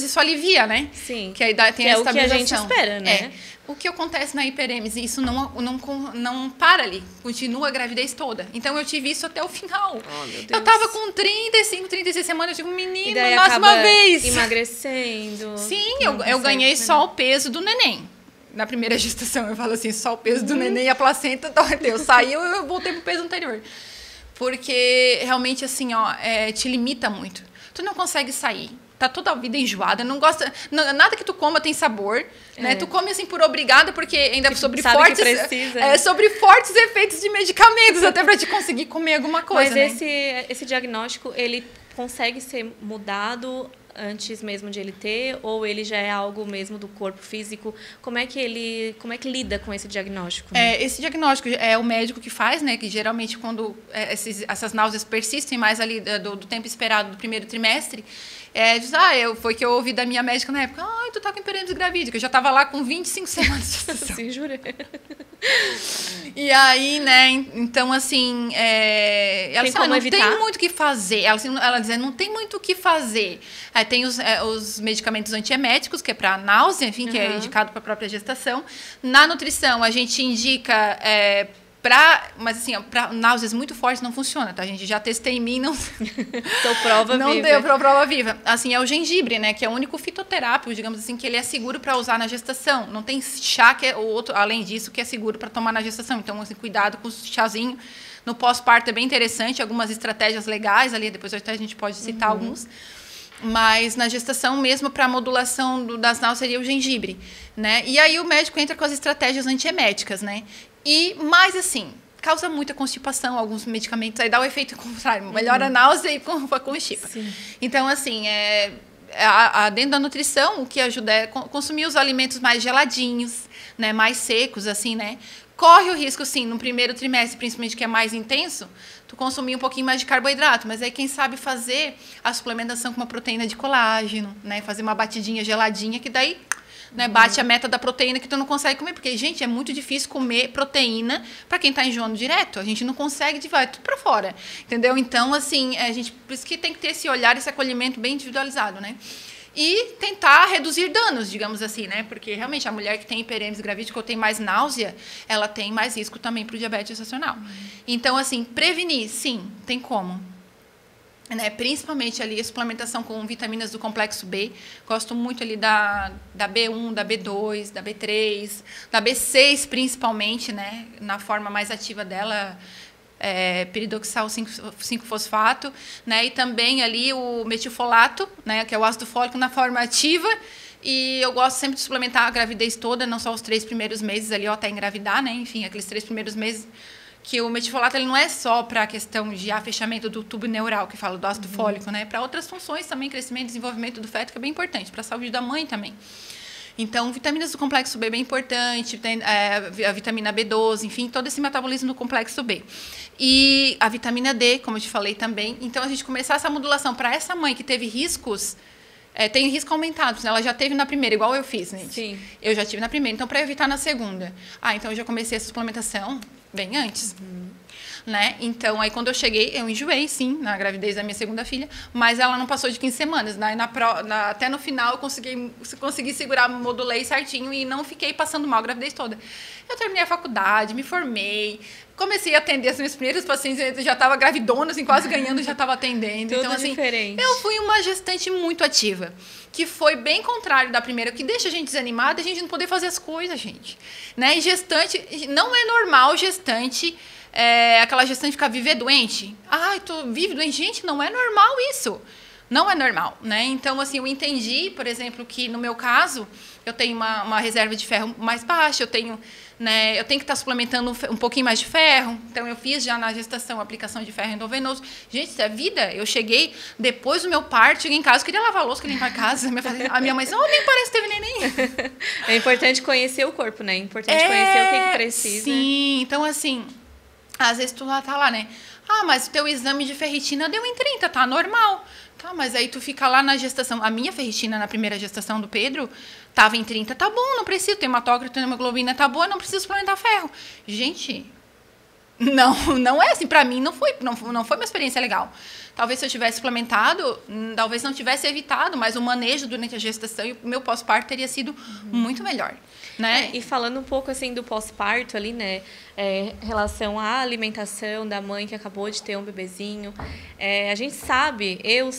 isso alivia, né? Sim. Que aí tem a estabilização. É o que a gente espera, né? O que acontece na hiperêmese, isso não para ali, continua a gravidez toda. Então, eu tive isso até o final. Oh, meu Deus. Eu tava com 35, 36 semanas, eu digo, menino, nasce uma vez. Emagrecendo. Sim, eu ganhei só o peso do neném. Na primeira gestação, eu falo assim, só o peso do neném e a placenta, Deus, saiu, eu voltei pro peso anterior. Porque, realmente, assim, te limita muito. Tu não consegue sair. Tá toda a vida enjoada, não gosta... Nada que tu coma tem sabor, né? Tu come, assim, por obrigada, porque ainda tipo, sobre fortes... sobre fortes efeitos de medicamentos, até para te conseguir comer alguma coisa, Mas esse diagnóstico, ele consegue ser mudado antes mesmo de ele ter, ou ele já é algo mesmo do corpo físico? Como é que lida com esse diagnóstico? Né? Esse diagnóstico é o médico que faz, né? Que geralmente quando essas náuseas persistem mais ali do tempo esperado do primeiro trimestre, diz, foi que eu ouvi da minha médica na época, tu tá com hiperêmese gravídica, eu já tava lá com 25 semanas de gestação. Sim, jurei. E aí, né, então, assim, ela disse, não tem muito o que fazer. Ela dizia, não tem muito o que fazer. Aí tem os medicamentos antieméticos, que é para náusea, enfim, que é indicado para a própria gestação. Na nutrição, a gente indica... mas assim, para náuseas muito fortes não funciona, tá? A gente já testei em mim, não... Sou prova viva. Não deu prova viva. Assim, é o gengibre, né? Que é o único fitoterápico, digamos assim, que ele é seguro para usar na gestação. Não tem chá, que é outro, além disso, que é seguro para tomar na gestação. Então, assim, cuidado com o chazinho. No pós-parto é bem interessante, algumas estratégias legais ali, depois até a gente pode citar alguns. Mas na gestação mesmo, para a modulação das náuseas, seria o gengibre, né? E aí o médico entra com as estratégias antieméticas, né? Mas, assim, causa muita constipação, alguns medicamentos, aí dá o efeito contrário, melhora a náusea e constipa. Sim. Então, assim, dentro da nutrição, o que ajuda é consumir os alimentos mais geladinhos, né, mais secos, assim, né? Corre o risco, sim, no primeiro trimestre, principalmente, que é mais intenso, tu consumir um pouquinho mais de carboidrato, mas aí quem sabe fazer a suplementação com uma proteína de colágeno, né? Fazer uma batidinha geladinha, que daí... Né, bate a meta da proteína que tu não consegue comer, porque, gente, é muito difícil comer proteína para quem está enjoando direto. A gente não consegue, vai tudo para fora, entendeu? Então, assim, por isso que tem que ter esse olhar, esse acolhimento bem individualizado, né? E tentar reduzir danos, digamos assim, né? Porque, realmente, a mulher que tem hiperêmese gravídica ou tem mais náusea, ela tem mais risco também para o diabetes gestacional. Então, assim, prevenir, sim, tem como. Né, principalmente ali a suplementação com vitaminas do complexo B. Gosto muito ali da B1, da B2, da B3, da B6 principalmente, né, na forma mais ativa dela, piridoxal 5-fosfato, né, e também ali o metilfolato, né, que é o ácido fólico na forma ativa, E eu gosto sempre de suplementar a gravidez toda, não só os 3 primeiros meses ali, ou até engravidar, né? Enfim, aqueles 3 primeiros meses que o metilfolato ele não é só para a questão de fechamento do tubo neural, que fala do ácido fólico, né? Para outras funções também, crescimento e desenvolvimento do feto, que é bem importante, para a saúde da mãe também. Então, vitaminas do complexo B é bem importante, tem a vitamina B12, enfim, todo esse metabolismo do complexo B. E a vitamina D, como eu te falei também. Então, a gente começar essa modulação para essa mãe que teve riscos, tem risco aumentado, ela já teve na primeira, igual eu fiz, né? Sim. Eu já tive na primeira, então para evitar na segunda. Então eu já comecei essa suplementação bem antes. Né? Então, aí quando eu cheguei, eu enjoei, sim, na gravidez da minha segunda filha, mas ela não passou de 15 semanas. Né? Até no final, eu consegui segurar, modulei certinho e não fiquei passando mal a gravidez toda. Eu terminei a faculdade, me formei, comecei a atender as minhas primeiras pacientes, eu já estava gravidona, assim, quase ganhando, já estava atendendo. Tudo então, assim, diferente. Eu fui uma gestante muito ativa, que foi bem contrário da primeira, que deixa a gente desanimada, a gente não poder fazer as coisas, gente. Né? E gestante, não é normal gestante... aquela gestante ficar viver doente. Tu vive doente. Gente, não é normal isso. Não é normal, né? Então, assim, eu entendi, por exemplo, que no meu caso, eu tenho uma reserva de ferro mais baixa, eu tenho que estar suplementando um pouquinho mais de ferro. Então, eu fiz já na gestação a aplicação de ferro endovenoso. Gente, isso é vida. Eu cheguei, depois do meu parto, cheguei em casa, queria lavar a louça, queria limpar a casa. A minha mãe disse, nem parece que teve neném. É importante conhecer o corpo, né? É importante conhecer o que precisa. Sim, então, assim... Às vezes tu tá lá, né? Mas o teu exame de ferritina deu em 30, tá normal. Tá, mas aí tu fica lá na gestação. A minha ferritina na primeira gestação do Pedro tava em 30, tá bom, não preciso. Tem hematócrito, hemoglobina tá boa, não preciso suplementar ferro. Gente, não é assim. Pra mim não foi uma experiência legal. Talvez se eu tivesse suplementado, talvez não tivesse evitado, mas o manejo durante a gestação e o meu pós-parto teria sido muito melhor. Né? E falando um pouco assim do pós-parto ali, né, relação à alimentação da mãe que acabou de ter um bebezinho, a gente sabe, eu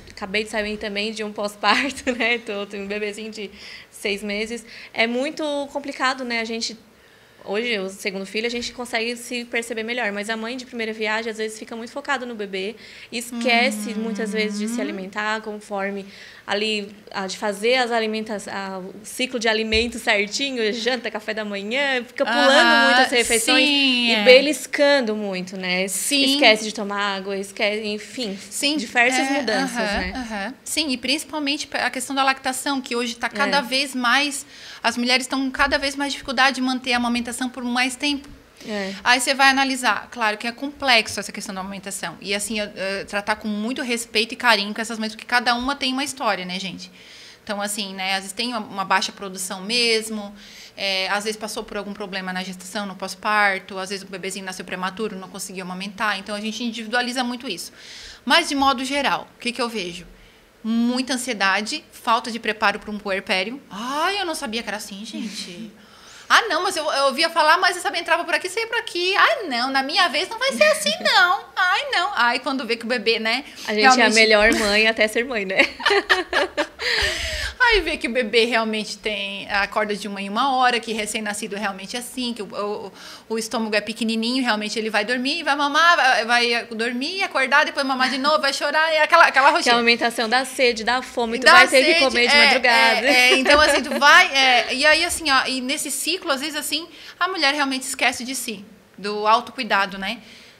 acabei de sair também de um pós-parto, né, tenho um bebezinho de 6 meses, é muito complicado, né, hoje, o segundo filho, a gente consegue se perceber melhor, mas a mãe de primeira viagem, às vezes, fica muito focada no bebê e esquece, muitas vezes, de se alimentar conforme ali, de fazer o ciclo de alimentos certinho, janta, café da manhã, fica pulando muitas refeições e beliscando muito, né? Sim. Esquece de tomar água, enfim, diversas mudanças, né? Sim, e principalmente a questão da lactação, que hoje está cada vez mais... As mulheres estão com cada vez mais dificuldade de manter a amamentação por mais tempo. Aí você vai analisar, claro que é complexo essa questão da amamentação. E assim, tratar com muito respeito e carinho com essas mães, porque cada uma tem uma história, né, gente? Então, assim, né, às vezes tem uma baixa produção mesmo, às vezes passou por algum problema na gestação, no pós-parto, às vezes o bebezinho nasceu prematuro, não conseguiu amamentar. Então, a gente individualiza muito isso. Mas, de modo geral, o que eu vejo? Muita ansiedade, falta de preparo para um puerpério. Eu não sabia que era assim, gente. Não, mas eu ouvia falar, mas eu sabia, entrava por aqui, saía por aqui. Não, na minha vez não vai ser assim, não. Não. Aí quando vê que o bebê, né? A gente realmente... é a melhor mãe até ser mãe, né? Aí vê que o bebê realmente acorda de 1 em 1 hora, que recém-nascido realmente é assim, que o estômago é pequenininho, realmente ele vai dormir, vai mamar, vai dormir, acordar, depois mamar de novo, vai chorar, aquela rotina. Que a alimentação dá sede, dá fome, tu vai ter que comer de madrugada. Então, assim, tu vai... e aí, assim, e nesse ciclo, às vezes, assim, a mulher realmente esquece de si, do autocuidado, né?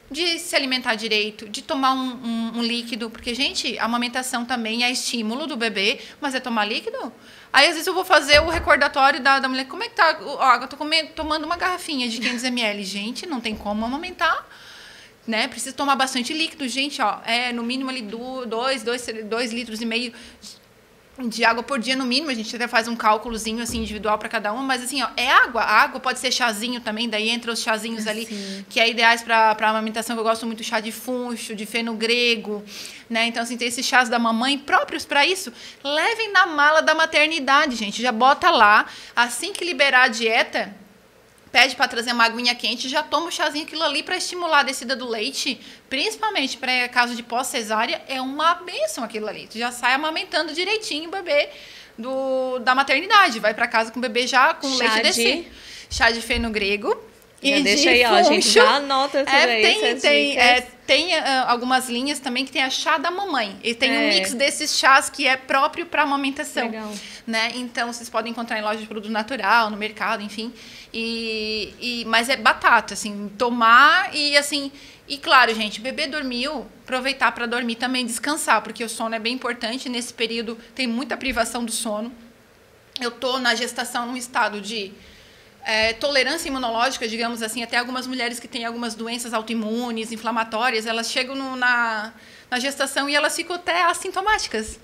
De se alimentar direito, de tomar um líquido, porque, gente, a amamentação também é estímulo do bebê, mas é tomar líquido. Aí, às vezes, eu vou fazer o recordatório da mulher, como é que tá? Eu tô tomando uma garrafinha de 500 ml. Gente, não tem como amamentar, né? Precisa tomar bastante líquido, gente, no mínimo ali 2,5 litros de água por dia, no mínimo. A gente até faz um cálculozinho, assim, individual para cada uma, mas, assim, é água. A água pode ser chazinho também, daí entra os chazinhos ali, que é ideais para amamentação, que eu gosto muito, chá de funcho, de fenogrego, né? Então, assim, tem esses chás da mamãe próprios para isso. Levem na mala da maternidade, gente. Já bota lá, assim que liberar a dieta... Pede para trazer uma aguinha quente, já toma o chazinho, aquilo ali para estimular a descida do leite, principalmente para caso de pós-cesárea, é uma bênção aquilo ali. Tu já sai amamentando direitinho o bebê da maternidade, vai para casa com o bebê já com leite descer. Chá de fenogrego. Já deixa aí, ó, a gente já anota isso daí. tem algumas linhas também que tem a chá da mamãe. E tem um mix desses chás que é próprio para amamentação. Legal. Né? Então, vocês podem encontrar em loja de produto natural, no mercado, enfim. Mas é batata, assim, tomar e assim... E claro, gente, bebê dormiu, aproveitar para dormir também, descansar, porque o sono é bem importante. Nesse período tem muita privação do sono. Eu tô na gestação num estado de... tolerância imunológica, digamos assim, até algumas mulheres que têm algumas doenças autoimunes, inflamatórias, elas chegam na gestação e elas ficam até assintomáticas,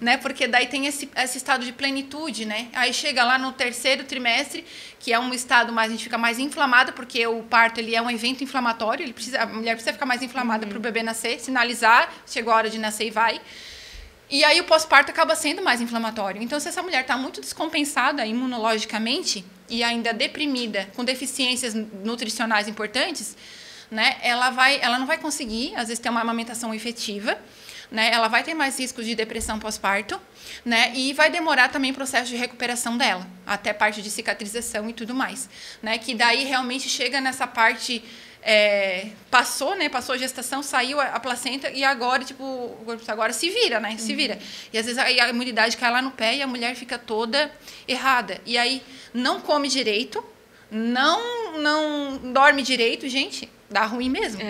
né? Porque daí tem esse estado de plenitude, né? Aí chega lá no 3º trimestre, que é um estado mais, a gente fica mais inflamada, porque o parto ele é um evento inflamatório, a mulher precisa ficar mais inflamada para o bebê nascer, sinalizar, chegou a hora de nascer e vai. E aí o pós-parto acaba sendo mais inflamatório. Então, se essa mulher está muito descompensada imunologicamente e ainda deprimida, com deficiências nutricionais importantes, né, ela não vai conseguir, às vezes, ter uma amamentação efetiva, né, ela vai ter mais riscos de depressão pós-parto, né, e vai demorar também o processo de recuperação dela, até parte de cicatrização e tudo mais. Né, que daí realmente chega nessa parte... passou, né? Passou a gestação, saiu a placenta e agora, tipo, agora se vira, né? Se vira. E às vezes a imunidade cai lá no pé e a mulher fica toda errada. E aí não come direito, não dorme direito, gente, dá ruim mesmo.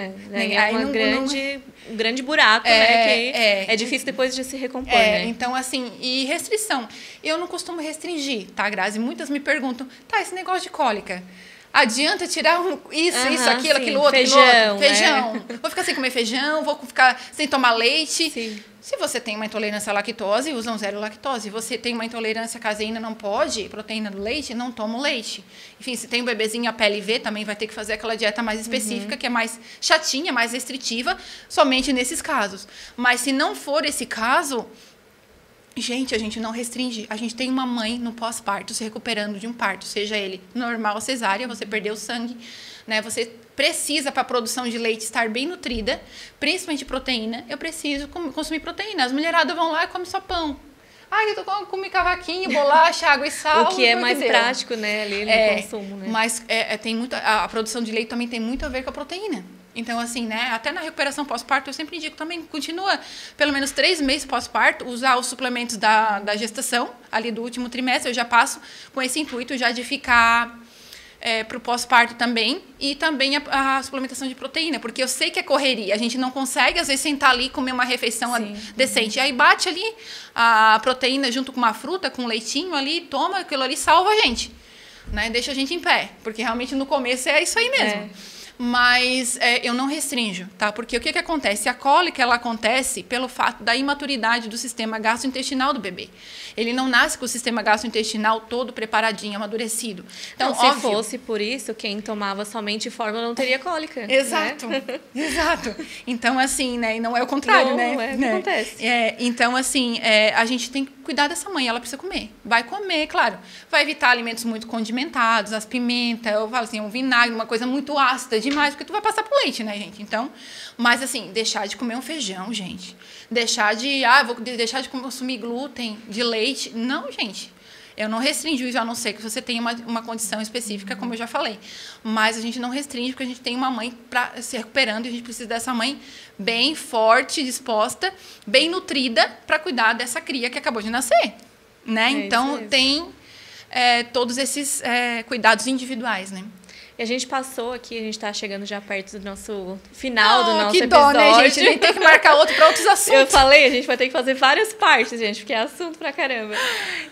Um grande buraco, né? Que é difícil depois de se recompor, né? Então, assim, e restrição. Eu não costumo restringir, tá, Grazi? Muitas me perguntam, tá, esse negócio de cólica, adianta tirar isso, aquilo outro, feijão, feijão. Vou ficar sem comer feijão, vou ficar sem tomar leite. Sim. Se você tem uma intolerância à lactose, usam 0 lactose. Se você tem uma intolerância à caseína, não pode, proteína do leite, não toma o leite. Enfim, se tem um bebezinho a PLV, também vai ter que fazer aquela dieta mais específica, que é mais chatinha, mais restritiva, somente nesses casos. Mas se não for esse caso... Gente, a gente não restringe. A gente tem uma mãe no pós-parto se recuperando de um parto, seja ele normal ou cesárea, você perdeu sangue, né? Você precisa, para a produção de leite, estar bem nutrida, principalmente proteína. Eu preciso consumir proteína. As mulheradas vão lá e comem só pão. Eu comi cavaquinho, bolacha, água e sal. O que é mais prático, né, ali no consumo, né? Mas tem muito, a produção de leite também tem muito a ver com a proteína. Então, assim, né, até na recuperação pós-parto, eu sempre indico também, continua pelo menos 3 meses pós-parto, usar os suplementos da gestação, ali do último trimestre, eu já passo com esse intuito já de ficar para o pós-parto também, e também a suplementação de proteína, porque eu sei que é correria, a gente não consegue, às vezes, sentar ali e comer uma refeição decente. Aí bate ali a proteína junto com uma fruta, com um leitinho ali, toma aquilo ali, salva a gente, né, deixa a gente em pé, porque realmente no começo é isso aí mesmo. Mas eu não restrinjo, tá? Porque o que acontece? A cólica, ela acontece pelo fato da imaturidade do sistema gastrointestinal do bebê. Ele não nasce com o sistema gastrointestinal todo preparadinho, amadurecido. Então, não, se fosse por isso, quem tomava somente fórmula não teria cólica. Exato, né? Exato. Então, assim, né? E não é o contrário, não, né? Não é o que acontece. Então, assim, a gente tem que cuidar dessa mãe, ela precisa comer. Vai comer, claro. Vai evitar alimentos muito condimentados, as pimentas, eu falo assim, um vinagre, uma coisa muito ácida demais, porque tu vai passar pro leite, né, gente? Então, mas assim, deixar de comer um feijão, gente. Vou deixar de consumir glúten, de leite. Não, gente. Eu não restringo isso, a não ser que você tenha uma condição específica, como eu já falei. Mas a gente não restringe, porque a gente tem uma mãe se recuperando e a gente precisa dessa mãe bem forte, disposta, bem nutrida para cuidar dessa cria que acabou de nascer. Né? Então, tem todos esses cuidados individuais, né? E a gente passou aqui, a gente está chegando já perto do nosso final do nosso que episódio. Dó, né, gente? A gente tem que marcar outro para outros assuntos. Eu falei, a gente vai ter que fazer várias partes, gente, porque é assunto pra caramba.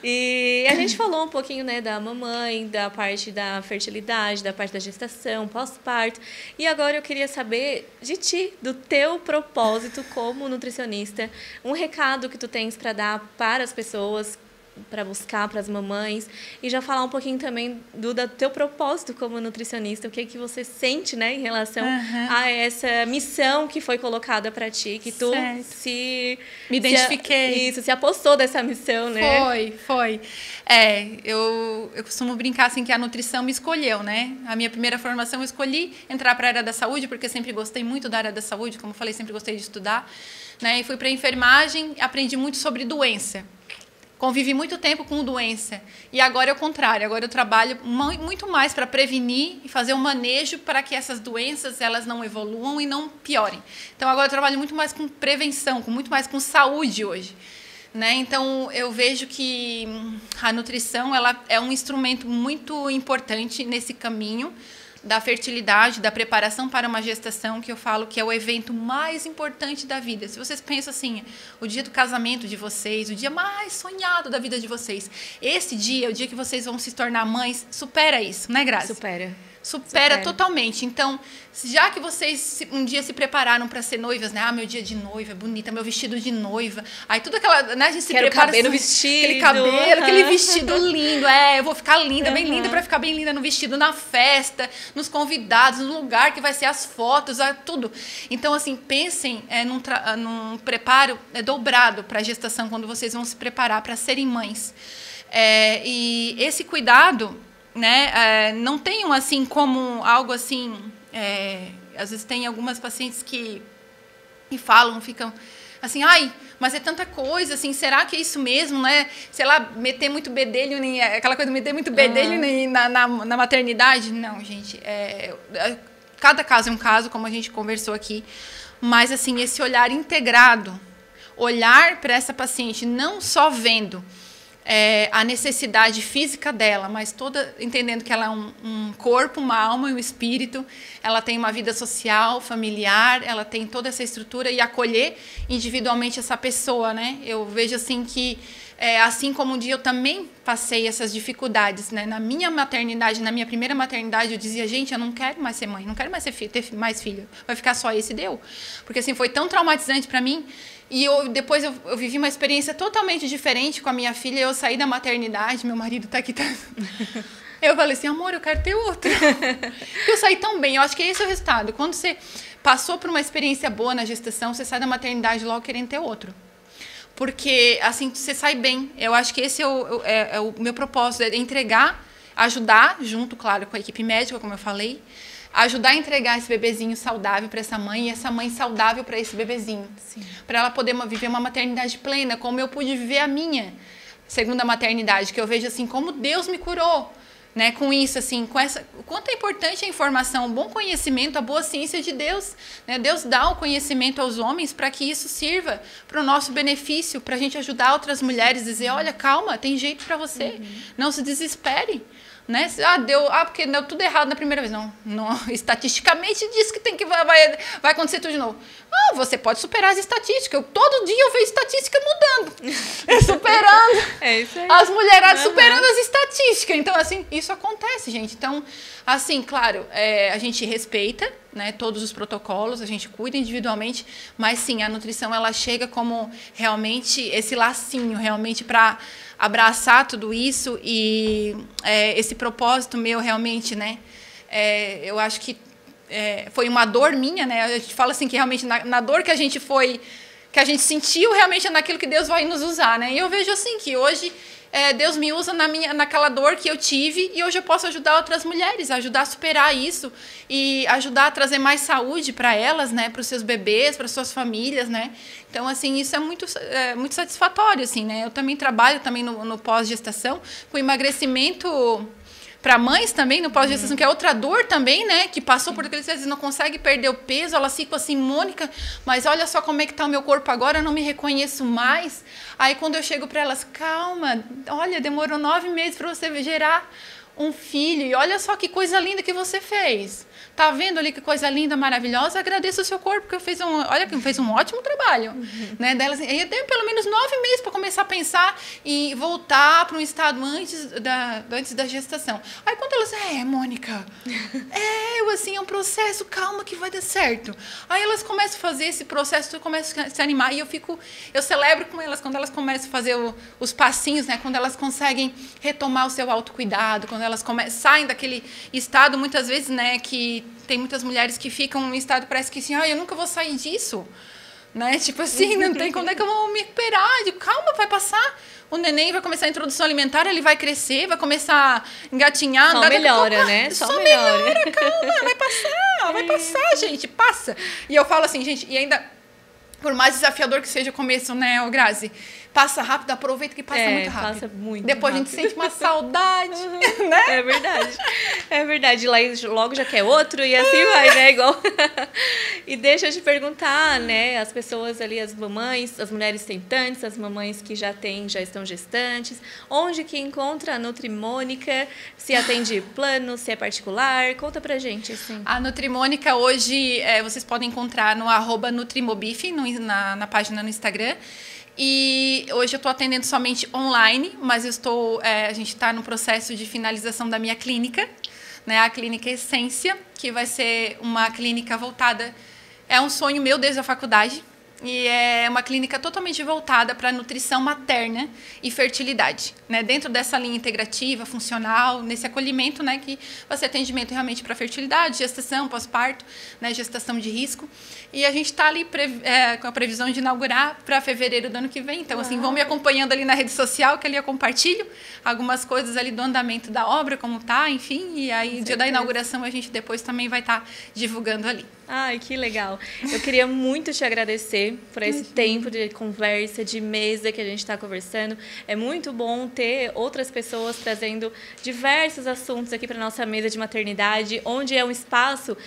E a gente falou um pouquinho, né, da mamãe, da parte da fertilidade, da parte da gestação, pós-parto. E agora eu queria saber de ti, do teu propósito como nutricionista, um recado que tu tens para dar para as pessoas, para buscar para as mamães, e já falar um pouquinho também do teu propósito como nutricionista, o que você sente, né, em relação a essa missão que foi colocada para ti, que tu me identifiquei. Se apostou dessa missão, né? Foi. Eu costumo brincar assim que a nutrição me escolheu, né? A minha primeira formação eu escolhi entrar para a área da saúde, porque eu sempre gostei muito da área da saúde, como eu falei, sempre gostei de estudar, né? E fui para a enfermagem, aprendi muito sobre doença. convivi muito tempo com doença. E agora é o contrário. Agora eu trabalho muito mais para prevenir e fazer um manejo para que essas doenças elas não evoluam e não piorem. Então agora eu trabalho muito mais com prevenção, muito mais com saúde hoje. Né? Então eu vejo que a nutrição ela é um instrumento muito importante nesse caminho da fertilidade, da preparação para uma gestação, que eu falo que é o evento mais importante da vida. Se vocês pensam assim, o dia do casamento de vocês, o dia mais sonhado da vida de vocês, esse dia, o dia que vocês vão se tornar mães, supera isso, né, Grazi? Supera totalmente. Então, já que vocês um dia se prepararam para ser noivas, né? Ah, meu dia de noiva é bonita, meu vestido de noiva. Aí tudo aquela, né? A gente se prepara cabelo, assim, vestido. Aquele cabelo, aquele vestido lindo. Eu vou ficar linda, bem linda, para ficar bem linda no vestido, na festa, nos convidados, no lugar que vai ser as fotos, tudo. Então, assim, pensem num preparo dobrado para a gestação, quando vocês vão se preparar para serem mães. E esse cuidado, né, não tenham assim como algo assim, às vezes tem algumas pacientes que ficam assim, ai, mas é tanta coisa, assim, será que é isso mesmo, né? Sei lá, meter muito bedelho, aquela coisa de meter muito bedelho na maternidade? Não, gente, cada caso é um caso, como a gente conversou aqui, mas assim, esse olhar integrado, olhar para essa paciente não só vendo a necessidade física dela, mas toda entendendo que ela é um corpo, uma alma e um espírito, ela tem uma vida social, familiar, ela tem toda essa estrutura, e acolher individualmente essa pessoa, né? Eu vejo assim que, assim como um dia eu também passei essas dificuldades, né? Na minha maternidade, na minha primeira maternidade, eu dizia, gente, eu não quero mais ser mãe, não quero mais ter mais filho, vai ficar só esse, deu. Porque assim, foi tão traumatizante para mim. E depois eu vivi uma experiência totalmente diferente com a minha filha. Eu saí da maternidade, meu marido está aqui. Eu falei assim, amor, eu quero ter outro. Porque eu saí tão bem. Eu acho que esse é o resultado. Quando você passou por uma experiência boa na gestação, você sai da maternidade logo querendo ter outro. Porque, assim, você sai bem. Eu acho que esse é o meu propósito, é entregar, ajudar, junto, claro, com a equipe médica, como eu falei, ajudar a entregar esse bebezinho saudável para essa mãe, e essa mãe saudável para esse bebezinho. Para ela poder viver uma maternidade plena, como eu pude viver a minha segunda maternidade, que eu vejo assim, como Deus me curou, né? Com isso, assim, o quanto é importante a informação, o bom conhecimento, a boa ciência de Deus, né? Deus dá o conhecimento aos homens para que isso sirva para o nosso benefício, para a gente ajudar outras mulheres, dizer, olha, calma, tem jeito para você, não se desespere. Né? Porque deu tudo errado na primeira vez. Não, estatisticamente diz que vai acontecer tudo de novo. Você pode superar as estatísticas. Todo dia eu vejo estatística mudando. Superando. É isso aí. As mulheradas superando as estatísticas. Então, assim, isso acontece, gente. Então, assim, claro, a gente respeita, né, todos os protocolos, a gente cuida individualmente, mas sim, a nutrição ela chega como realmente esse lacinho, realmente para abraçar tudo isso e esse propósito meu realmente, né? Eu acho que foi uma dor minha, né? A gente fala assim que realmente na dor que a gente sentiu, realmente é naquilo que Deus vai nos usar, né? E eu vejo assim que hoje Deus me usa naquela dor que eu tive, e hoje eu posso ajudar outras mulheres, ajudar a superar isso e ajudar a trazer mais saúde para elas, né? Para os seus bebês, para as suas famílias, né? Então, assim, isso é muito satisfatório, assim, né? Eu também trabalho também no pós-gestação com emagrecimento para mães também, no pós-gestação, que é outra dor também, né? Que passou por aqueles vezes, não consegue perder o peso, elas ficam assim, Mônica, mas olha só como é que tá o meu corpo agora, eu não me reconheço mais. Aí quando eu chego para elas, calma, olha, demorou 9 meses para você gerar um filho, e olha só que coisa linda que você fez. Tá vendo ali que coisa linda, maravilhosa? Agradeço o seu corpo, porque fez um ótimo trabalho. Né? Delas, eu tenho pelo menos 9 meses para começar a pensar e voltar para um estado antes da gestação. Aí quando elas, Mônica, assim, é um processo, calma que vai dar certo. Aí elas começam a fazer esse processo, começam a se animar, e eu celebro com elas quando elas começam a fazer os passinhos, né? Quando elas conseguem retomar o seu autocuidado, quando elas saem daquele estado, muitas vezes, né, que tem muitas mulheres que ficam em estado, parece que assim, eu nunca vou sair disso, né? Tipo assim, não tem como é que eu vou me recuperar. Calma, vai passar. O neném vai começar a introdução alimentar, ele vai crescer, vai começar a engatinhar. Só melhora, né? Só melhora, calma, vai passar, gente, passa. E eu falo assim, gente, e ainda, por mais desafiador que seja o começo, né, Grazi? passa rápido, aproveita que passa muito rápido. Passa muito Depois rápido. a gente sente uma saudade, né? É verdade. É verdade. Lá logo já quer outro e assim vai, né? Igual. E deixa eu te perguntar, né? As pessoas ali, as mamães, as mulheres tentantes, as mamães que já estão gestantes, onde que encontra a Nutrimônica? Se atende plano, se é particular? Conta pra gente, assim. A Nutrimônica hoje vocês podem encontrar no @Nutrimobif, na página no Instagram. E hoje eu estou atendendo somente online, mas a gente está no processo de finalização da minha clínica, né? A Clínica Essência, que vai ser uma clínica voltada... É um sonho meu desde a faculdade. E é uma clínica totalmente voltada para nutrição materna e fertilidade, né? Dentro dessa linha integrativa, funcional, nesse acolhimento, né? Que vai ser atendimento realmente para fertilidade, gestação, pós-parto, né? Gestação de risco. E a gente está ali com a previsão de inaugurar para fevereiro do ano que vem. Então, assim, vão me acompanhando ali na rede social, que ali eu compartilho algumas coisas ali do andamento da obra, como tá, enfim. E aí, dia da inauguração, a gente depois também vai estar divulgando ali. Ai, que legal. Eu queria muito te agradecer por esse tempo de conversa, de mesa que a gente está conversando. É muito bom ter outras pessoas trazendo diversos assuntos aqui para nossa mesa de maternidade, onde é um espaço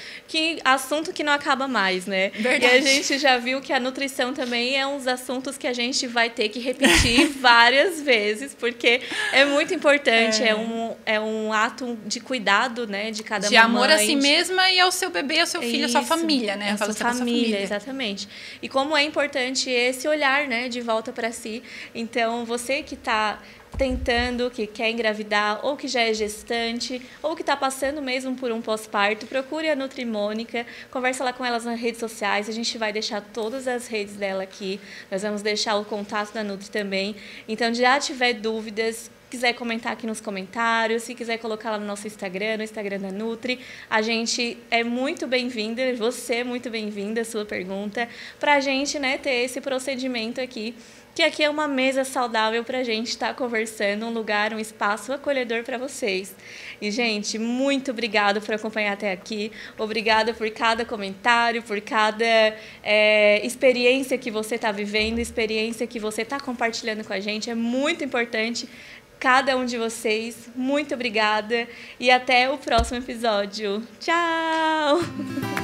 assunto que não acaba mais, né? Verdade. E a gente já viu que a nutrição também é uns assuntos que a gente vai ter que repetir várias vezes, porque é muito importante, é um ato de cuidado, né, de cada de mamãe. Amor a si mesma e ao seu bebê, ao seu filho, à sua família, né? A sua família, exatamente. E como é importante esse olhar, né, de volta para si. Então, você que está tentando, que quer engravidar, ou que já é gestante, ou que está passando mesmo por um pós-parto, procure a Nutrimônica, conversa lá com elas nas redes sociais, a gente vai deixar todas as redes dela aqui, nós vamos deixar o contato da Nutri também. Então, já tiver dúvidas, quiser comentar aqui nos comentários, se quiser colocar lá no nosso Instagram, no Instagram da Nutri, a gente é muito bem-vinda, você é muito bem-vinda, a sua pergunta, para a gente, né, ter esse procedimento aqui, que aqui é uma mesa saudável para a gente estar conversando, um lugar, um espaço acolhedor para vocês. E, gente, muito obrigada por acompanhar até aqui, obrigada por cada comentário, por cada experiência que você está vivendo, experiência que você está compartilhando com a gente, é muito importante cada um de vocês. Muito obrigada e até o próximo episódio. Tchau!